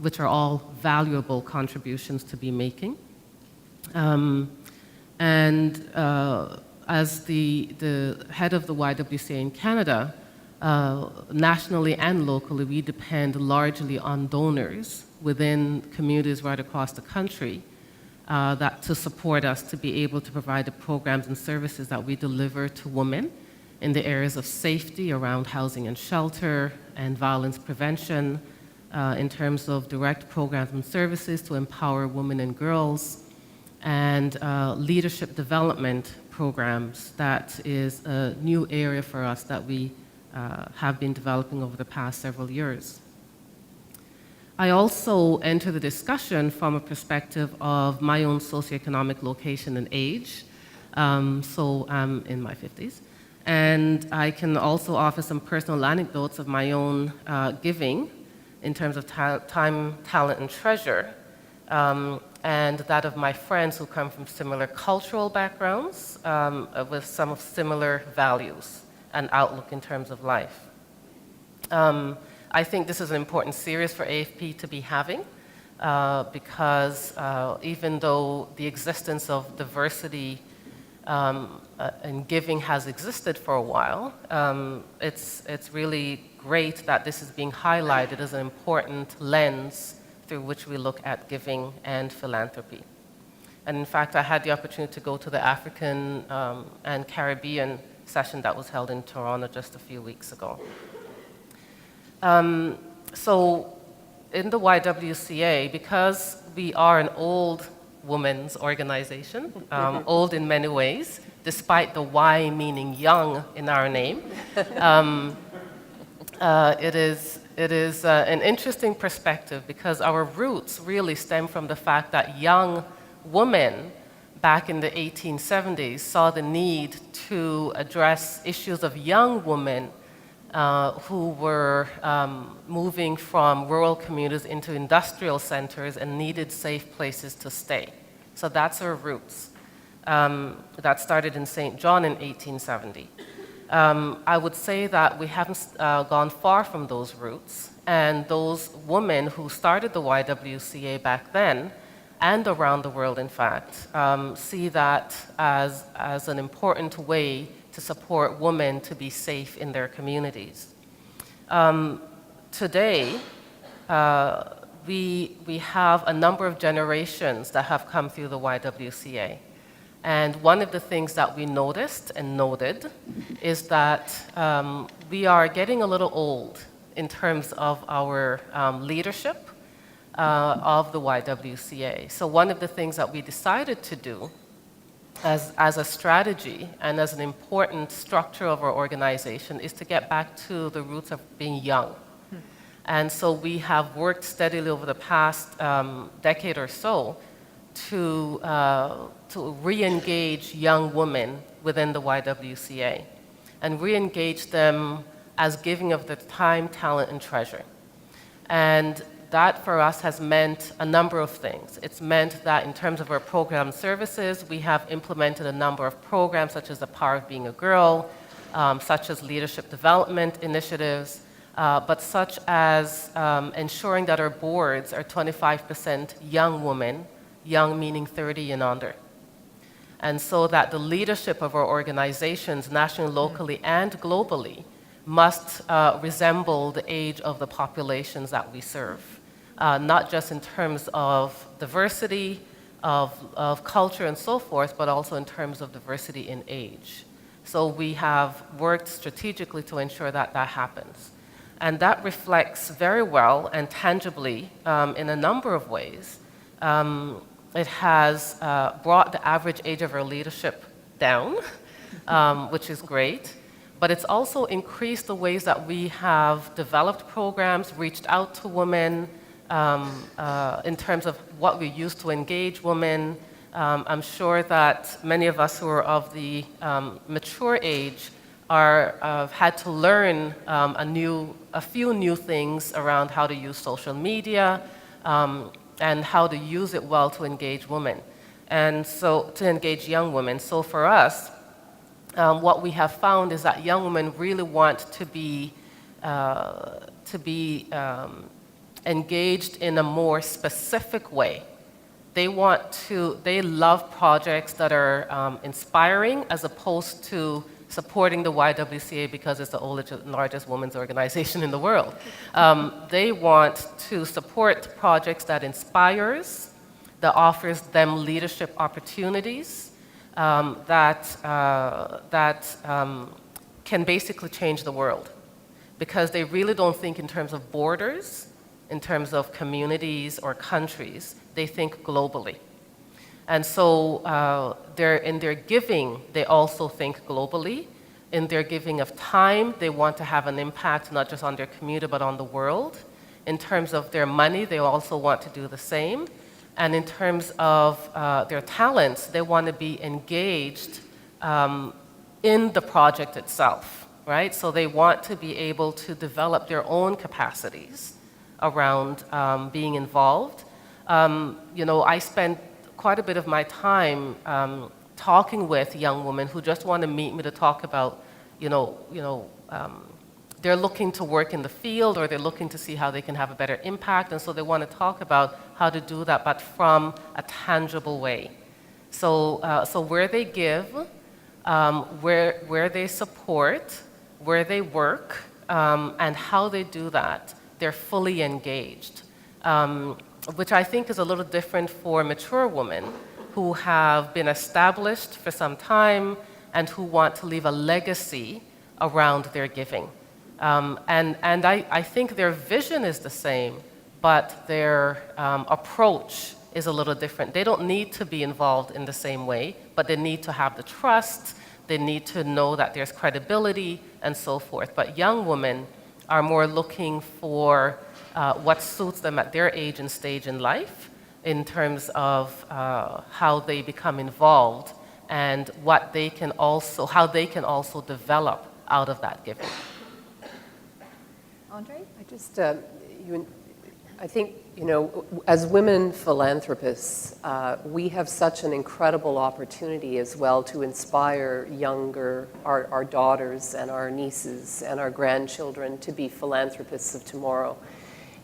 S6: which are all valuable contributions to be making. As the head of the YWCA in Canada, nationally and locally, we depend largely on donors within communities right across the country to support us to be able to provide the programs and services that we deliver to women in the areas of safety around housing and shelter and violence prevention, in terms of direct programs and services to empower women and girls, and leadership development programs. That is a new area for us that we have been developing over the past several years. I also enter the discussion from a perspective of my own socioeconomic location and age. So I'm in my 50s. And I can also offer some personal anecdotes of my own giving in terms of time, talent, and treasure, and that of my friends who come from similar cultural backgrounds with some similar values and outlook in terms of life. I think this is an important series for AFP to be having because even though the existence of diversity and giving has existed for a while, it's really great that this is being highlighted as an important lens through which we look at giving and philanthropy. And in fact, I had the opportunity to go to the African and Caribbean session that was held in Toronto just a few weeks ago. So in the YWCA, because we are an old women's organization, old in many ways, despite the Y meaning young in our name, it is an interesting perspective because our roots really stem from the fact that young women back in the 1870s saw the need to address issues of young women who were moving from rural communities into industrial centers and needed safe places to stay. So that's our roots. That started in St. John in 1870. I would say that we haven't gone far from those roots, and those women who started the YWCA back then, and around the world in fact, see that as an important way to support women to be safe in their communities. Today, we have a number of generations that have come through the YWCA. And one of the things that we noticed and noted is that we are getting a little old in terms of our leadership of the YWCA. So one of the things that we decided to do as a strategy and as an important structure of our organization is to get back to the roots of being young. And so we have worked steadily over the past decade or so to re-engage young women within the YWCA and re-engage them as giving of their time, talent, and treasure. And that for us has meant a number of things. It's meant that in terms of our program services, we have implemented a number of programs such as the Power of Being a Girl, such as leadership development initiatives, but such as ensuring that our boards are 25% young women, young meaning 30 and under. And so that the leadership of our organizations, nationally, locally, and globally, must resemble the age of the populations that we serve. Not just in terms of diversity, of culture and so forth, but also in terms of diversity in age. So we have worked strategically to ensure that that happens. And that reflects very well and tangibly in a number of ways. It has brought the average age of our leadership down, which is great. But it's also increased the ways that we have developed programs, reached out to women in terms of what we use to engage women. I'm sure that many of us who are of the mature age have had to learn a few new things around how to use social media, and how to use it well to engage women, and so to engage young women. So for us, what we have found is that young women really want to be engaged in a more specific way. They love projects that are inspiring, as opposed to supporting the YWCA because it's the largest women's organization in the world. They want to support projects that inspires, that offers them leadership opportunities, that can basically change the world, because they really don't think in terms of borders, in terms of communities or countries. They think globally. And so in their giving, they also think globally. In their giving of time, they want to have an impact not just on their community, but on the world. In terms of their money, they also want to do the same. And in terms of their talents, they want to be engaged in the project itself, right? So they want to be able to develop their own capacities around being involved. I spend quite a bit of my time talking with young women who just want to meet me to talk about, they're looking to work in the field, or they're looking to see how they can have a better impact, and so they want to talk about how to do that, but from a tangible way. So where they give, where they support, where they work, and how they do that, they're fully engaged, which I think is a little different for mature women who have been established for some time and who want to leave a legacy around their giving. And I think their vision is the same, but their approach is a little different. They don't need to be involved in the same way, but they need to have the trust, they need to know that there's credibility, and so forth. But young women are more looking for what suits them at their age and stage in life, in terms of how they become involved and how they can also develop out of that giving.
S5: Andrée? I think, as women philanthropists, we have such an incredible opportunity as well to inspire our daughters and our nieces and our grandchildren to be philanthropists of tomorrow.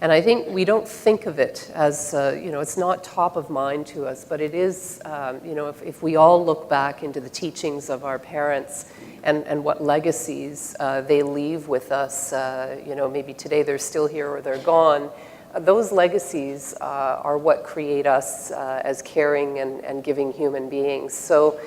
S5: And I think we don't think of it as, it's not top of mind to us, but it is, if we all look back into the teachings of our parents and what legacies they leave with us, maybe today they're still here or they're gone, those legacies are what create us as caring and giving human beings. So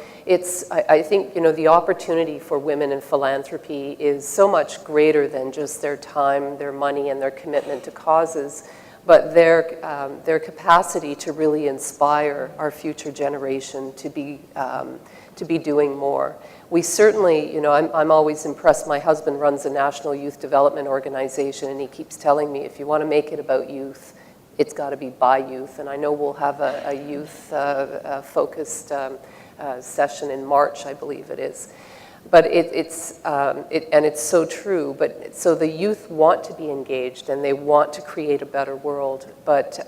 S5: I think, the opportunity for women in philanthropy is so much greater than just their time, their money, and their commitment to causes, but their capacity to really inspire our future generation to be doing more. We certainly, I'm always impressed. My husband runs a national youth development organization, and he keeps telling me, if you want to make it about youth, it's got to be by youth. And I know we'll have a youth-focused session in March, I believe it is. But it's so true. But so the youth want to be engaged, and they want to create a better world. But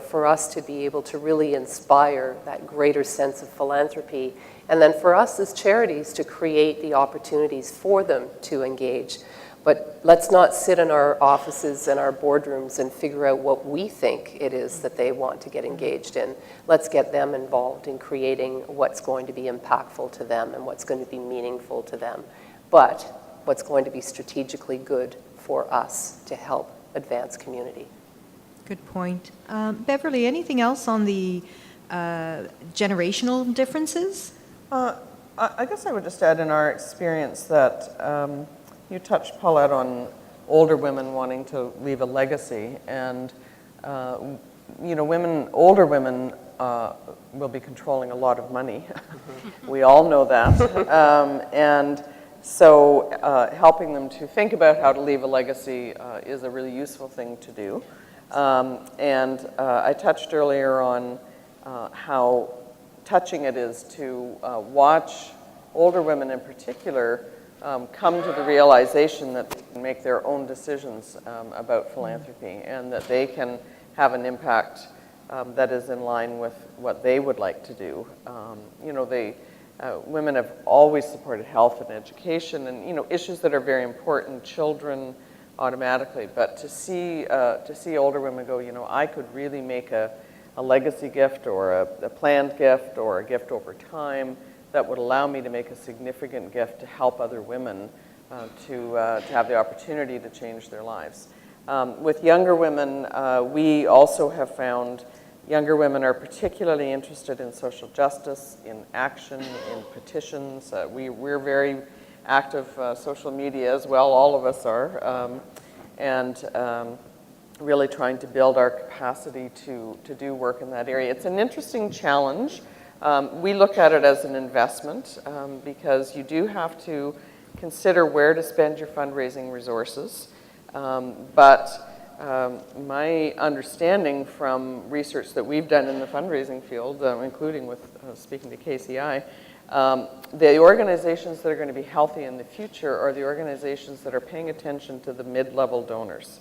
S5: for us to be able to really inspire that greater sense of philanthropy, and then for us as charities to create the opportunities for them to engage. But let's not sit in our offices and our boardrooms and figure out what we think it is that they want to get engaged in. Let's get them involved in creating what's going to be impactful to them and what's going to be meaningful to them, but what's going to be strategically good for us to help advance community.
S3: Good point. Beverley, anything else on the generational differences?
S4: I guess I would just add in our experience that you touched, Paulette, on older women wanting to leave a legacy, and older women will be controlling a lot of money. We all know that, and so helping them to think about how to leave a legacy is a really useful thing to do. And I touched earlier on how touching it is to watch older women in particular come to the realization that they can make their own decisions about philanthropy, and that they can have an impact that is in line with what they would like to do. You know, women have always supported health and education and, you know, issues that are very important, children automatically, but to see older women go, you know, I could really make a legacy gift or a planned gift or a gift over time that would allow me to make a significant gift to help other women to have the opportunity to change their lives. With younger women, we also have found younger women are particularly interested in social justice, in action, in petitions. We're very active social media as well, all of us are, and really trying to build our capacity to do work in that area. It's an interesting challenge. We look at it as an investment because you do have to consider where to spend your fundraising resources. But my understanding from research that we've done in the fundraising field, including with speaking to KCI, the organizations that are going to be healthy in the future are the organizations that are paying attention to the mid-level donors.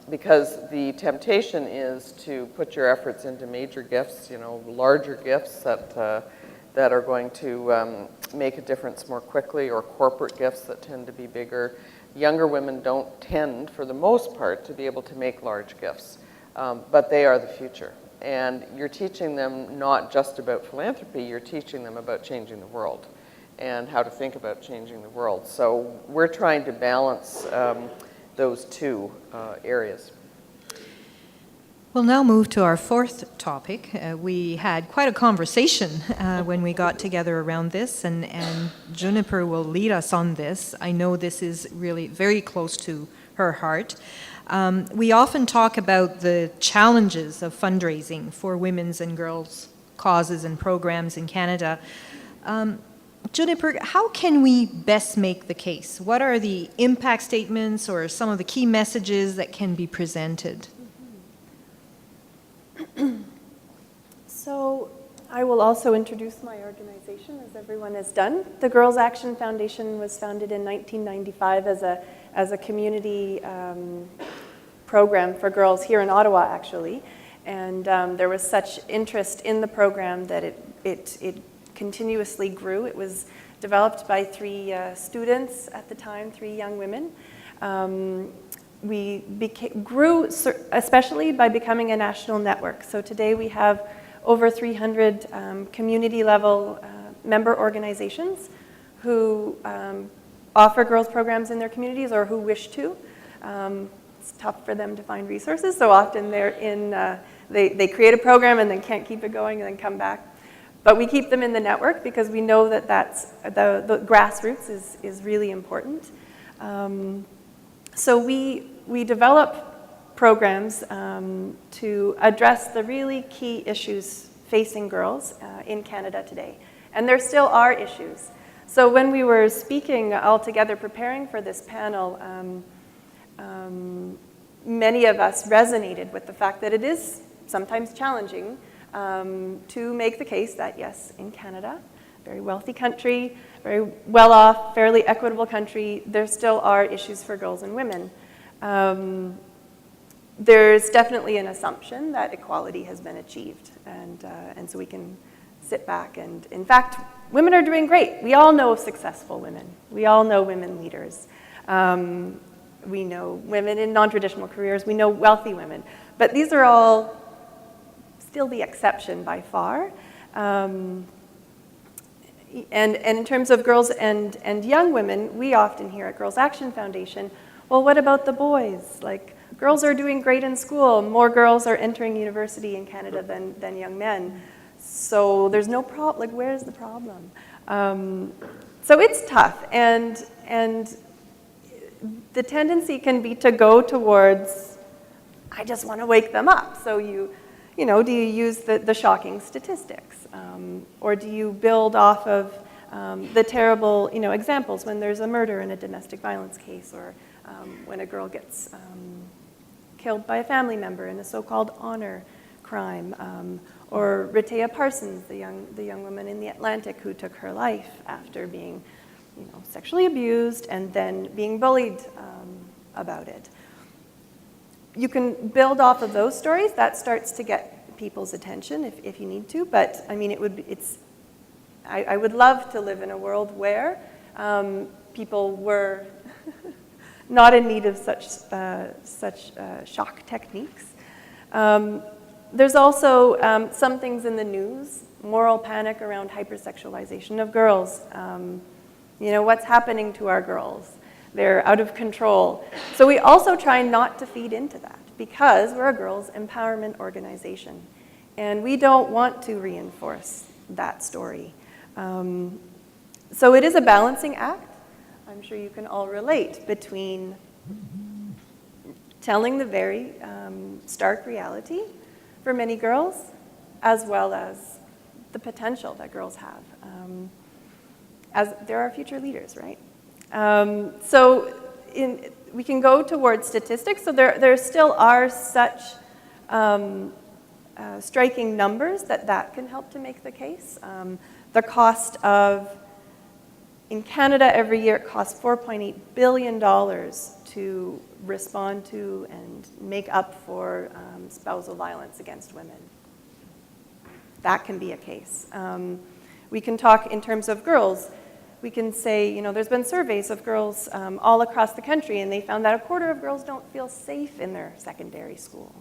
S4: Because the temptation is to put your efforts into major gifts, you know, larger gifts that are going to make a difference more quickly, or corporate gifts that tend to be bigger. Younger women don't tend, for the most part, to be able to make large gifts, but they are the future. And you're teaching them not just about philanthropy, you're teaching them about changing the world and how to think about changing the world. So we're trying to balance those two areas.
S3: We'll now move to our fourth topic. We had quite a conversation when we got together around this, and Juniper will lead us on this. I know this is really very close to her heart. We often talk about the challenges of fundraising for women's and girls' causes and programs in Canada. Juniper, how can we best make the case? What are the impact statements or some of the key messages that can be presented?
S7: So I will also introduce my organization, as everyone has done. The Girls Action Foundation was founded in 1995 as a community program for girls here in Ottawa, actually. And there was such interest in the program that it continuously grew. It was developed by three students at the time, 3 young women. We grew especially by becoming a national network. So today we have over 300 community-level member organizations who offer girls programs in their communities or who wish to. It's tough for them to find resources, so often they create a program and then can't keep it going and then come back. But we keep them in the network because we know that the grassroots is really important. So we develop programs to address the really key issues facing girls in Canada today. And there still are issues. So when we were speaking all together, preparing for this panel, many of us resonated with the fact that it is sometimes challenging to make the case that, yes, in Canada, very wealthy country, very well-off, fairly equitable country, there still are issues for girls and women. There's definitely an assumption that equality has been achieved, and so we can sit back and, in fact, women are doing great. We all know successful women. We all know women leaders. We know women in non-traditional careers. We know wealthy women. But these are all still the exception by far. And in terms of girls and young women, we often hear at Girls Action Foundation, well, what about the boys? Like, girls are doing great in school. More girls are entering university in Canada than young men. So there's no problem. Like, where's the problem? So it's tough. And the tendency can be to go towards, I just want to wake them up. So do you use the shocking statistics? Or do you build off of the terrible, examples when there's a murder in a domestic violence case, or when a girl gets killed by a family member in a so-called honor crime, or Ritea Parsons, the young woman in the Atlantic who took her life after being, sexually abused and then being bullied about it. you can build off of those stories. That starts to get people's attention if you need to. But I mean, I would love to live in a world where people were not in need of such shock techniques. There's also some things in the news, moral panic around hypersexualization of girls. What's happening to our girls? They're out of control. So we also try not to feed into that because we're a girls' empowerment organization. And we don't want to reinforce that story. So it is a balancing act. I'm sure you can all relate between telling the very stark reality for many girls, as well as the potential that girls have, as they're our future leaders, right? We can go towards statistics. So there still are such striking numbers that can help to make the case. The cost of, in Canada every year, it costs $4.8 billion to respond to and make up for spousal violence against women. That can be a case. We can talk in terms of girls. We can say, there's been surveys of girls all across the country, and they found that a quarter of girls don't feel safe in their secondary school.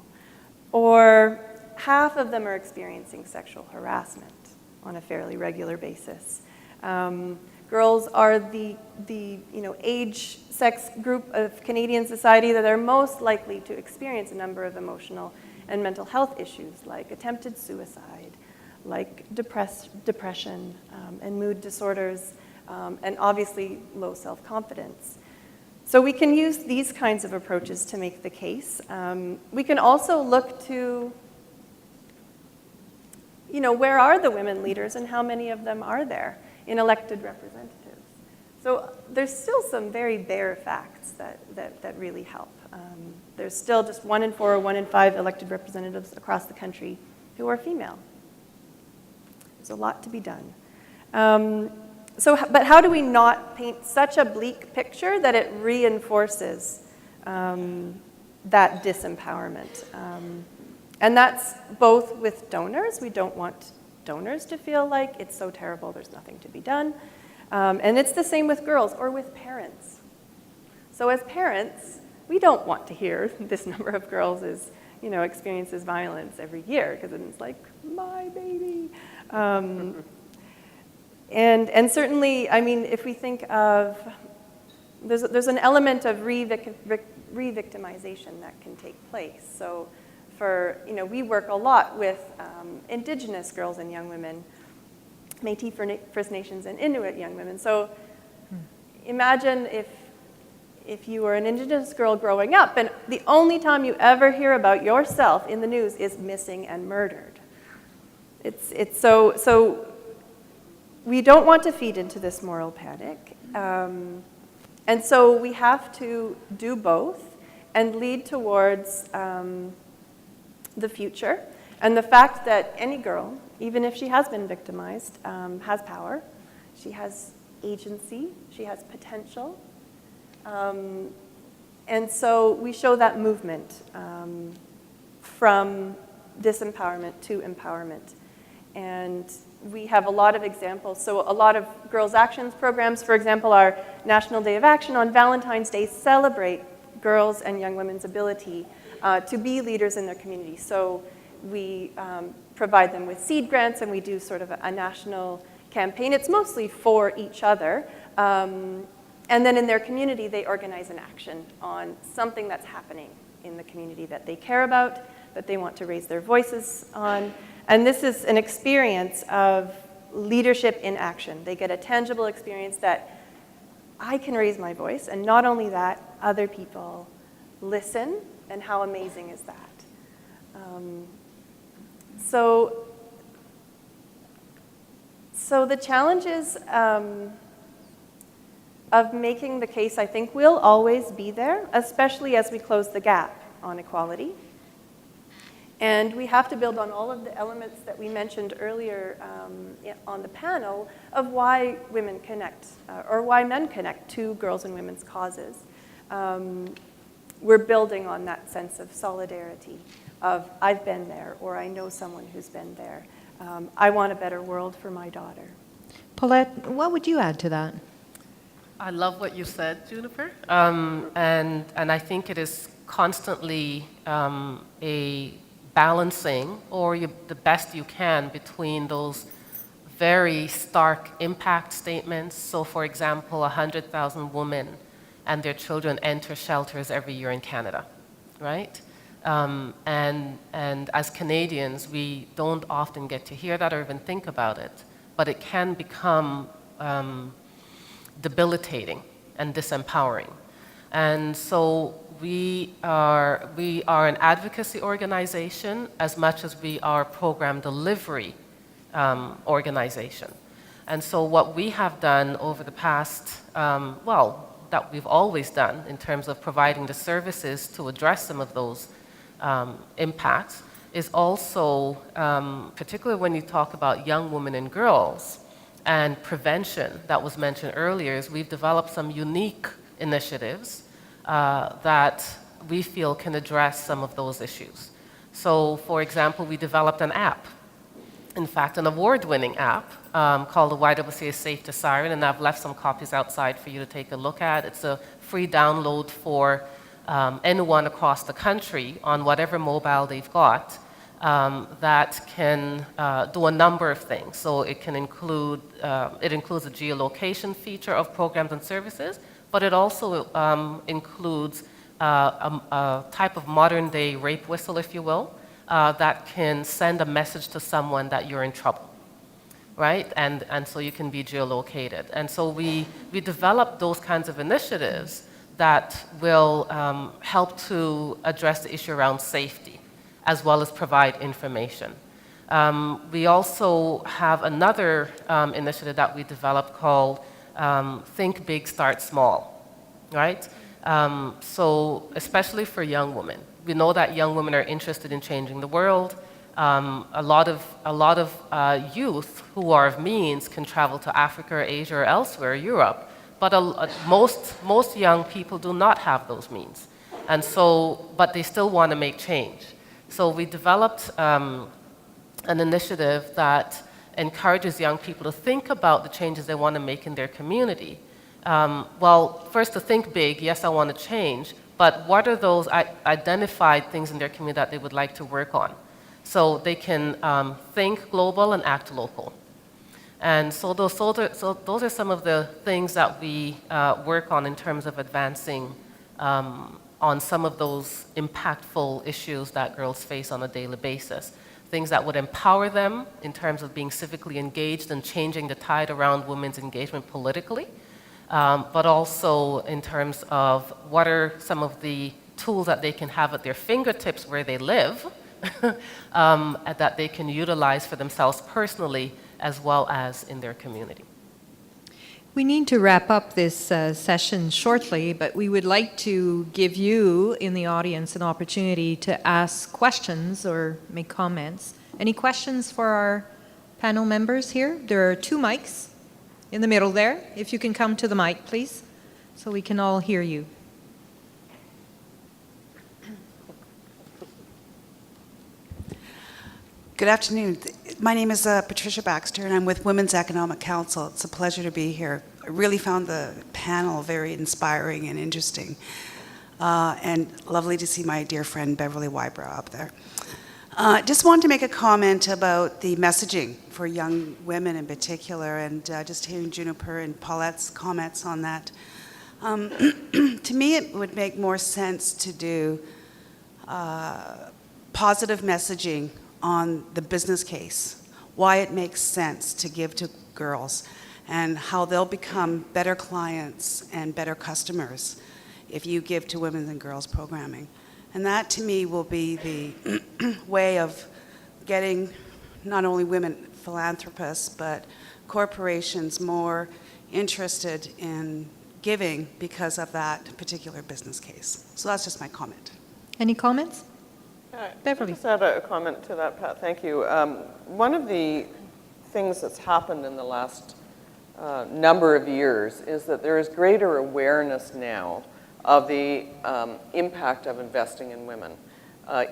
S7: Or half of them are experiencing sexual harassment on a fairly regular basis. Girls are the age, sex group of Canadian society that are most likely to experience a number of emotional and mental health issues like attempted suicide, like depression and mood disorders, and obviously low self-confidence. So we can use these kinds of approaches to make the case. We can also look to, where are the women leaders and how many of them are there in elected representatives? So there's still some very bare facts that really help. There's still just 1 in 4 or 1 in 5 elected representatives across the country who are female. There's a lot to be done. But how do we not paint such a bleak picture that it reinforces that disempowerment? And that's both with donors. We don't want donors to feel like it's so terrible, there's nothing to be done. And it's the same with girls or with parents. So as parents, we don't want to hear this number of girls experiences violence every year, because it's like, my baby. And certainly, I mean, if we think of, there's an element of re-victimization that can take place. So we work a lot with Indigenous girls and young women, Métis First Nations and Inuit young women. So imagine if you were an Indigenous girl growing up, and the only time you ever hear about yourself in the news is missing and murdered. So we don't want to feed into this moral panic. And so we have to do both and lead towards the future. And the fact that any girl, even if she has been victimized, has power. She has agency. She has potential. And so we show that movement from disempowerment to empowerment. And we have a lot of examples. So a lot of Girls' Actions programs, for example, our National Day of Action on Valentine's Day celebrate girls and young women's ability to be leaders in their community. So we provide them with seed grants, and we do sort of a national campaign. It's mostly for each other. And then in their community, they organize an action on something that's happening in the community that they care about, that they want to raise their voices on. And this is an experience of leadership in action. They get a tangible experience that I can raise my voice, and not only that, other people listen, and how amazing is that? So the challenges of making the case, I think, will always be there, especially as we close the gap on equality. And we have to build on all of the elements that we mentioned earlier on the panel of why women connect, or why men connect to girls' and women's causes. we're building on that sense of solidarity of I've been there or I know someone who's been there. I want a better world for my daughter.
S3: Paulette, what would you add to that?
S6: I love what you said, Juniper, and I think it is constantly a balancing, or the best you can, between those very stark impact statements. So, for example, 100,000 women and their children enter shelters every year in Canada, right? And as Canadians, we don't often get to hear that or even think about it, but it can become debilitating and disempowering. And so we are an advocacy organization as much as we are a program delivery organization. And so what we have done over the past, that we've always done in terms of providing the services to address some of those impacts, is also, particularly when you talk about young women and girls and prevention that was mentioned earlier, is we've developed some unique initiatives that we feel can address some of those issues. So, for example, we developed an app, in fact, an award-winning app called the YWCA Safe to Siren, and I've left some copies outside for you to take a look at. It's a free download for anyone across the country on whatever mobile they've got that can do a number of things. So it can include, it includes a geolocation feature of programs and services, but it also includes a type of modern-day rape whistle, if you will, that can send a message to someone that you're in trouble, right? And so you can be geolocated. And so we develop those kinds of initiatives that will help to address the issue around safety, as well as provide information. We also have another initiative that we developed called Think Big, Start Small, right? So especially for young women. We know that young women are interested in changing the world. A lot of youth who are of means can travel to Africa or Asia or elsewhere, Europe, but most young people do not have those means. And so, but they still want to make change. So we developed an initiative that encourages young people to think about the changes they want to make in their community. Well, first to think big, yes, I want to change, but what are those identified things in their community that they would like to work on? So they can think global and act local. And so those are some of the things that we work on in terms of advancing on some of those impactful issues that girls face on a daily basis. Things that would empower them in terms of being civically engaged and changing the tide around women's engagement politically, but also in terms of what are some of the tools that they can have at their fingertips where they live that they can utilize for themselves personally as well as in their community.
S3: We need to wrap up this session shortly, but we would like to give you in the audience an opportunity to ask questions or make comments. Any questions for our panel members here? There are 2 mics in the middle there. If you can come to the mic, please, so we can all hear you.
S8: Good afternoon. My name is Patricia Baxter, and I'm with Women's Economic Council. It's a pleasure to be here. I really found the panel very inspiring and interesting, and lovely to see my dear friend Beverley Wybrow up there. Just wanted to make a comment about the messaging for young women in particular, and just hearing Juniper and Paulette's comments on that. To me, it would make more sense to do positive messaging on the business case, why it makes sense to give to girls, and how they'll become better clients and better customers if you give to women and girls programming. And that, to me, will be the way of getting not only women philanthropists, but corporations more interested in giving because of that particular business case. So that's just my comment.
S3: Any comments? Beverley.
S4: Just add a comment to that, Pat. Thank you. One of the things that's happened in the last number of years is that there is greater awareness now of the impact of investing in women,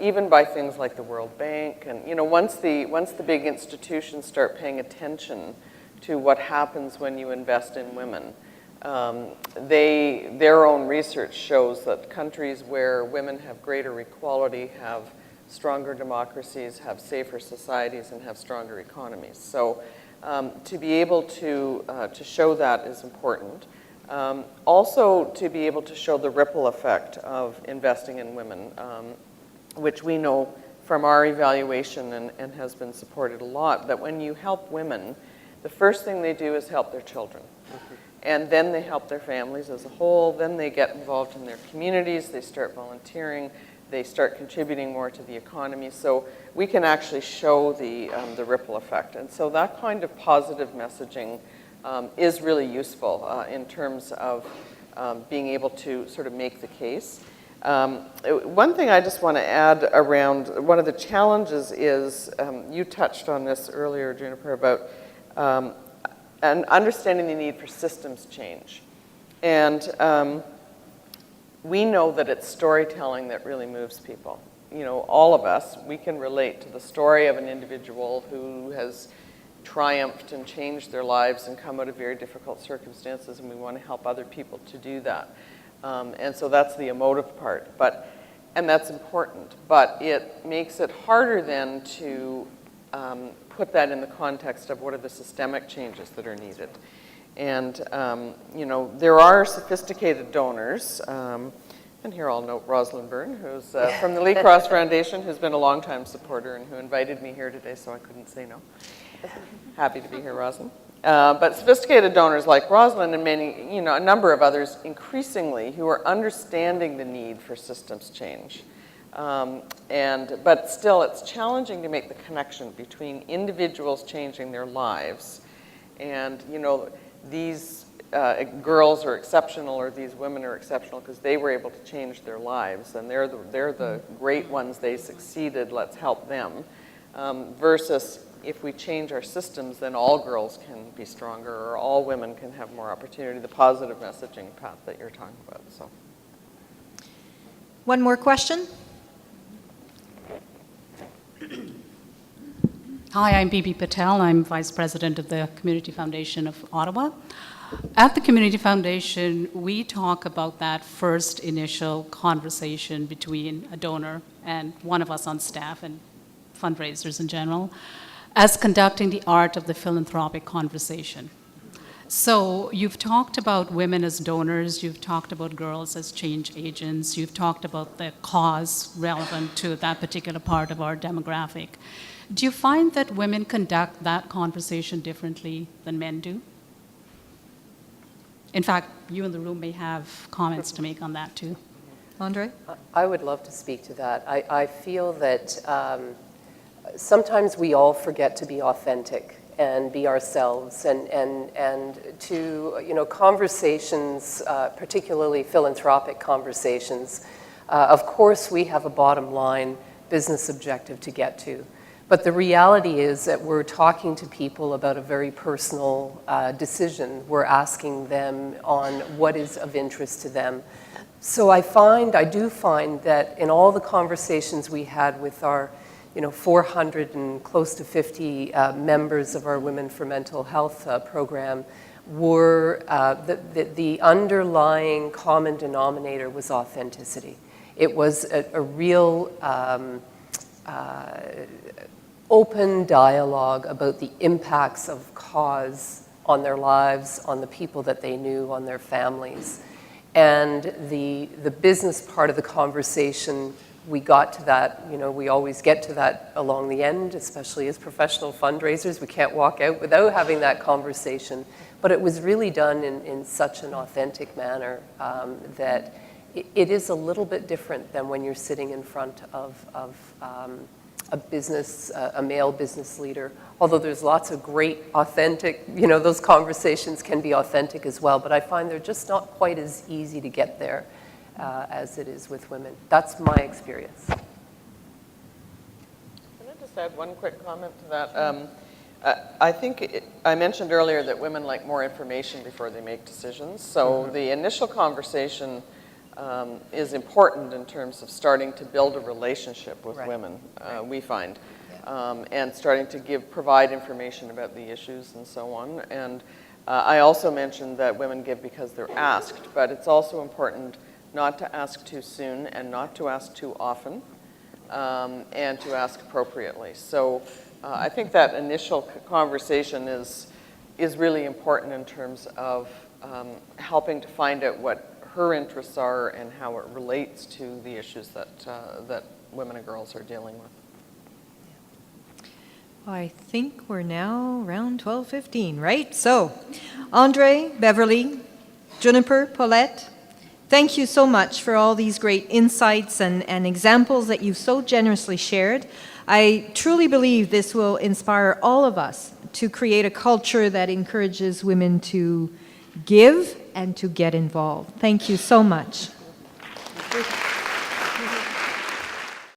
S4: even by things like the World Bank. And once the big institutions start paying attention to what happens when you invest in women, their own research shows that countries where women have greater equality have stronger democracies, have safer societies, and have stronger economies. So to be able to show that is important. Also, to be able to show the ripple effect of investing in women, which we know from our evaluation and has been supported a lot, that when you help women, the first thing they do is help their children. And then they help their families as a whole. Then they get involved in their communities. They start volunteering. They start contributing more to the economy. So we can actually show the ripple effect. And so that kind of positive messaging is really useful in terms of being able to sort of make the case. One thing I just want to add around, one of the challenges is, you touched on this earlier, Juniper, about and understanding the need for systems change. And we know that it's storytelling that really moves people. All of us, we can relate to the story of an individual who has triumphed and changed their lives and come out of very difficult circumstances, and we want to help other people to do that. And so that's the emotive part, and that's important, but it makes it harder then to put that in the context of what are the systemic changes that are needed. And there are sophisticated donors, and here I'll note Rosalind Byrne, who's from the Lee Cross Foundation, who's been a longtime supporter and who invited me here today, so I couldn't say no. Happy to be here, Rosalind. But sophisticated donors like Rosalind and many, a number of others increasingly who are understanding the need for systems change. But still, it's challenging to make the connection between individuals changing their lives and, these girls are exceptional or these women are exceptional because they were able to change their lives and they're the great ones, they succeeded, let's help them, versus if we change our systems, then all girls can be stronger or all women can have more opportunity, the positive messaging path that you're talking about. So,
S3: One more question?
S9: Hi, I'm Bibi Patel. I'm Vice President of the Community Foundation of Ottawa. At the Community Foundation, we talk about that first initial conversation between a donor and one of us on staff and fundraisers in general as conducting the art of the philanthropic conversation. So you've talked about women as donors, you've talked about girls as change agents, you've talked about the cause relevant to that particular part of our demographic. Do you find that women conduct that conversation differently than men do? In fact, you in the room may have comments to make on that too.
S3: Andrée?
S5: I would love to speak to that. I feel that sometimes we all forget to be authentic and be ourselves, and to conversations, particularly philanthropic conversations. Of course, we have a bottom line business objective to get to, but the reality is that we're talking to people about a very personal decision. We're asking them on what is of interest to them. So I do find that in all the conversations we had with our 400 and close to 50 members of our Women for Mental Health program, were the underlying common denominator was authenticity. It was a real open dialogue about the impacts of cause on their lives, on the people that they knew, on their families. And the business part of the conversation, we got to that, we always get to that along the end, especially as professional fundraisers. We can't walk out without having that conversation. But it was really done in such an authentic manner that it is a little bit different than when you're sitting in front of a male business leader. Although there's lots of great authentic, those conversations can be authentic as well, but I find they're just not quite as easy to get there as it is with women. That's my experience.
S4: Can I just add one quick comment to that? I think I mentioned earlier that women like more information before they make decisions. So the initial conversation is important in terms of starting to build a relationship with
S5: Right.
S4: women, we find, and starting to provide information about the issues and so on. And I also mentioned that women give because they're asked, but it's also important not to ask too soon and not to ask too often, and to ask appropriately. So I think that initial conversation is really important in terms of helping to find out what her interests are and how it relates to the issues that women and girls are dealing with.
S3: I think we're now around 12:15, right? So, Andrée, Beverley, Juniper, Paulette, thank you so much for all these great insights and examples that you've so generously shared. I truly believe this will inspire all of us to create a culture that encourages women to give and to get involved. Thank you so much.
S4: Thank you.